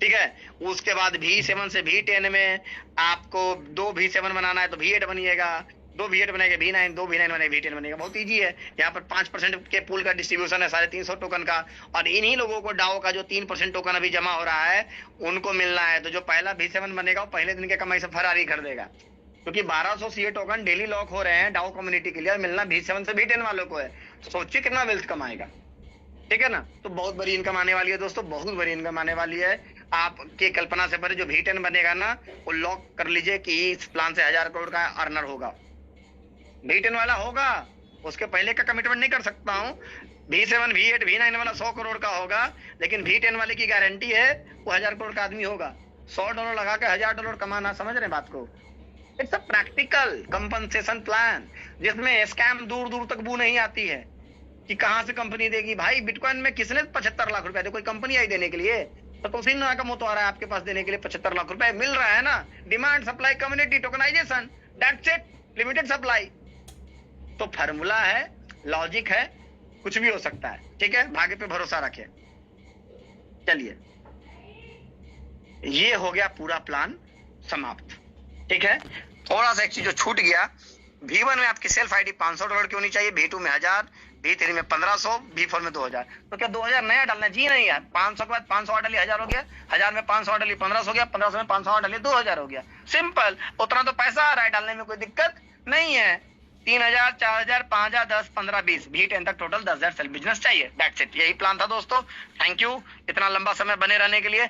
ठीक है। उसके बाद V7 से V10 में आपको 2 V7 बनाना है तो V8 बनिएगा, 2 V8 बनेगा V9, 2 V9 बनेगा V10 बनेगा। बहुत इजी है। यहाँ पर 5% के पूल का डिस्ट्रीब्यूशन है 350 टोकन का, और इन्हीं लोगों को डाओ का जो 3% टोकन अभी जमा हो रहा है उनको मिलना है। तो जो पहला V7 बनेगा वो पहले दिन के कमाई से फरारी खरीदेगा, क्योंकि 1200 सीए टोकन डेली लॉक हो रहे हैं डाओ कम्युनिटी के लिए, और मिलना V7 से V10 वालों को है। सोचिए कितना वेल्थ कमाएगा, ठीक है ना। तो बहुत बड़ी इनकम आने वाली है दोस्तों, बहुत बड़ी इनकम आने वाली है। आपके कल्पना से परे जो V10 बनेगा ना, वो लॉक कर लीजिए कि इस प्लान से 1000 करोड़ का अर्नर होगा, V10 वाला होगा। उसके पहले का कमिटमेंट नहीं कर सकता हूँ। V7, V8, V9 वाला 100 करोड़ का होगा, लेकिन V10 वाले की गारंटी है वो 1000 करोड़ का आदमी होगा। $100 लगा के $1000 कमाना, समझ रहे बात को। It's a practical compensation plan, जिसमें स्कैम दूर दूर तक बू नहीं आती है कि कहां से कंपनी देगी। भाई बिटकॉइन में किसने 75 लाख रुपए दे, कोई कंपनी आई देने के लिए? तो उसी का मोतो आ रहा है आपके पास देने के लिए। 75 लाख रुपए मिल रहा है ना, demand supply community tokenisation, that's it, limited supply. तो फार्मूला है, लॉजिक है, कुछ भी हो सकता है, ठीक है। भाग्य पे भरोसा रखे। चलिए, ये हो गया पूरा प्लान समाप्त, ठीक है। थोड़ा सा एक चीज जो छूट गया, V1 में आपकी सेल्फ आईडी $500 की होनी चाहिए, V2 में 1000, V3 में 1500, V4 में 2000। तो क्या 2000 नया डालना? जी नहीं यार, 500 के बाद 500 डालिए 1000 हो गया, 1000 में 500 डालिए 1500 हो गया, 1500 में 500 डालिए 2000 हो गया। सिंपल, उतना तो पैसा आ रहा है, डालने में कोई दिक्कत नहीं है। 3000, 4000, 5000, 10, 15, 20, V10 तक टोटल 10,000 सेल्फ बिजनेस चाहिए। दैट्स इट, यही प्लान था दोस्तों। थैंक यू इतना लंबा समय बने रहने के लिए।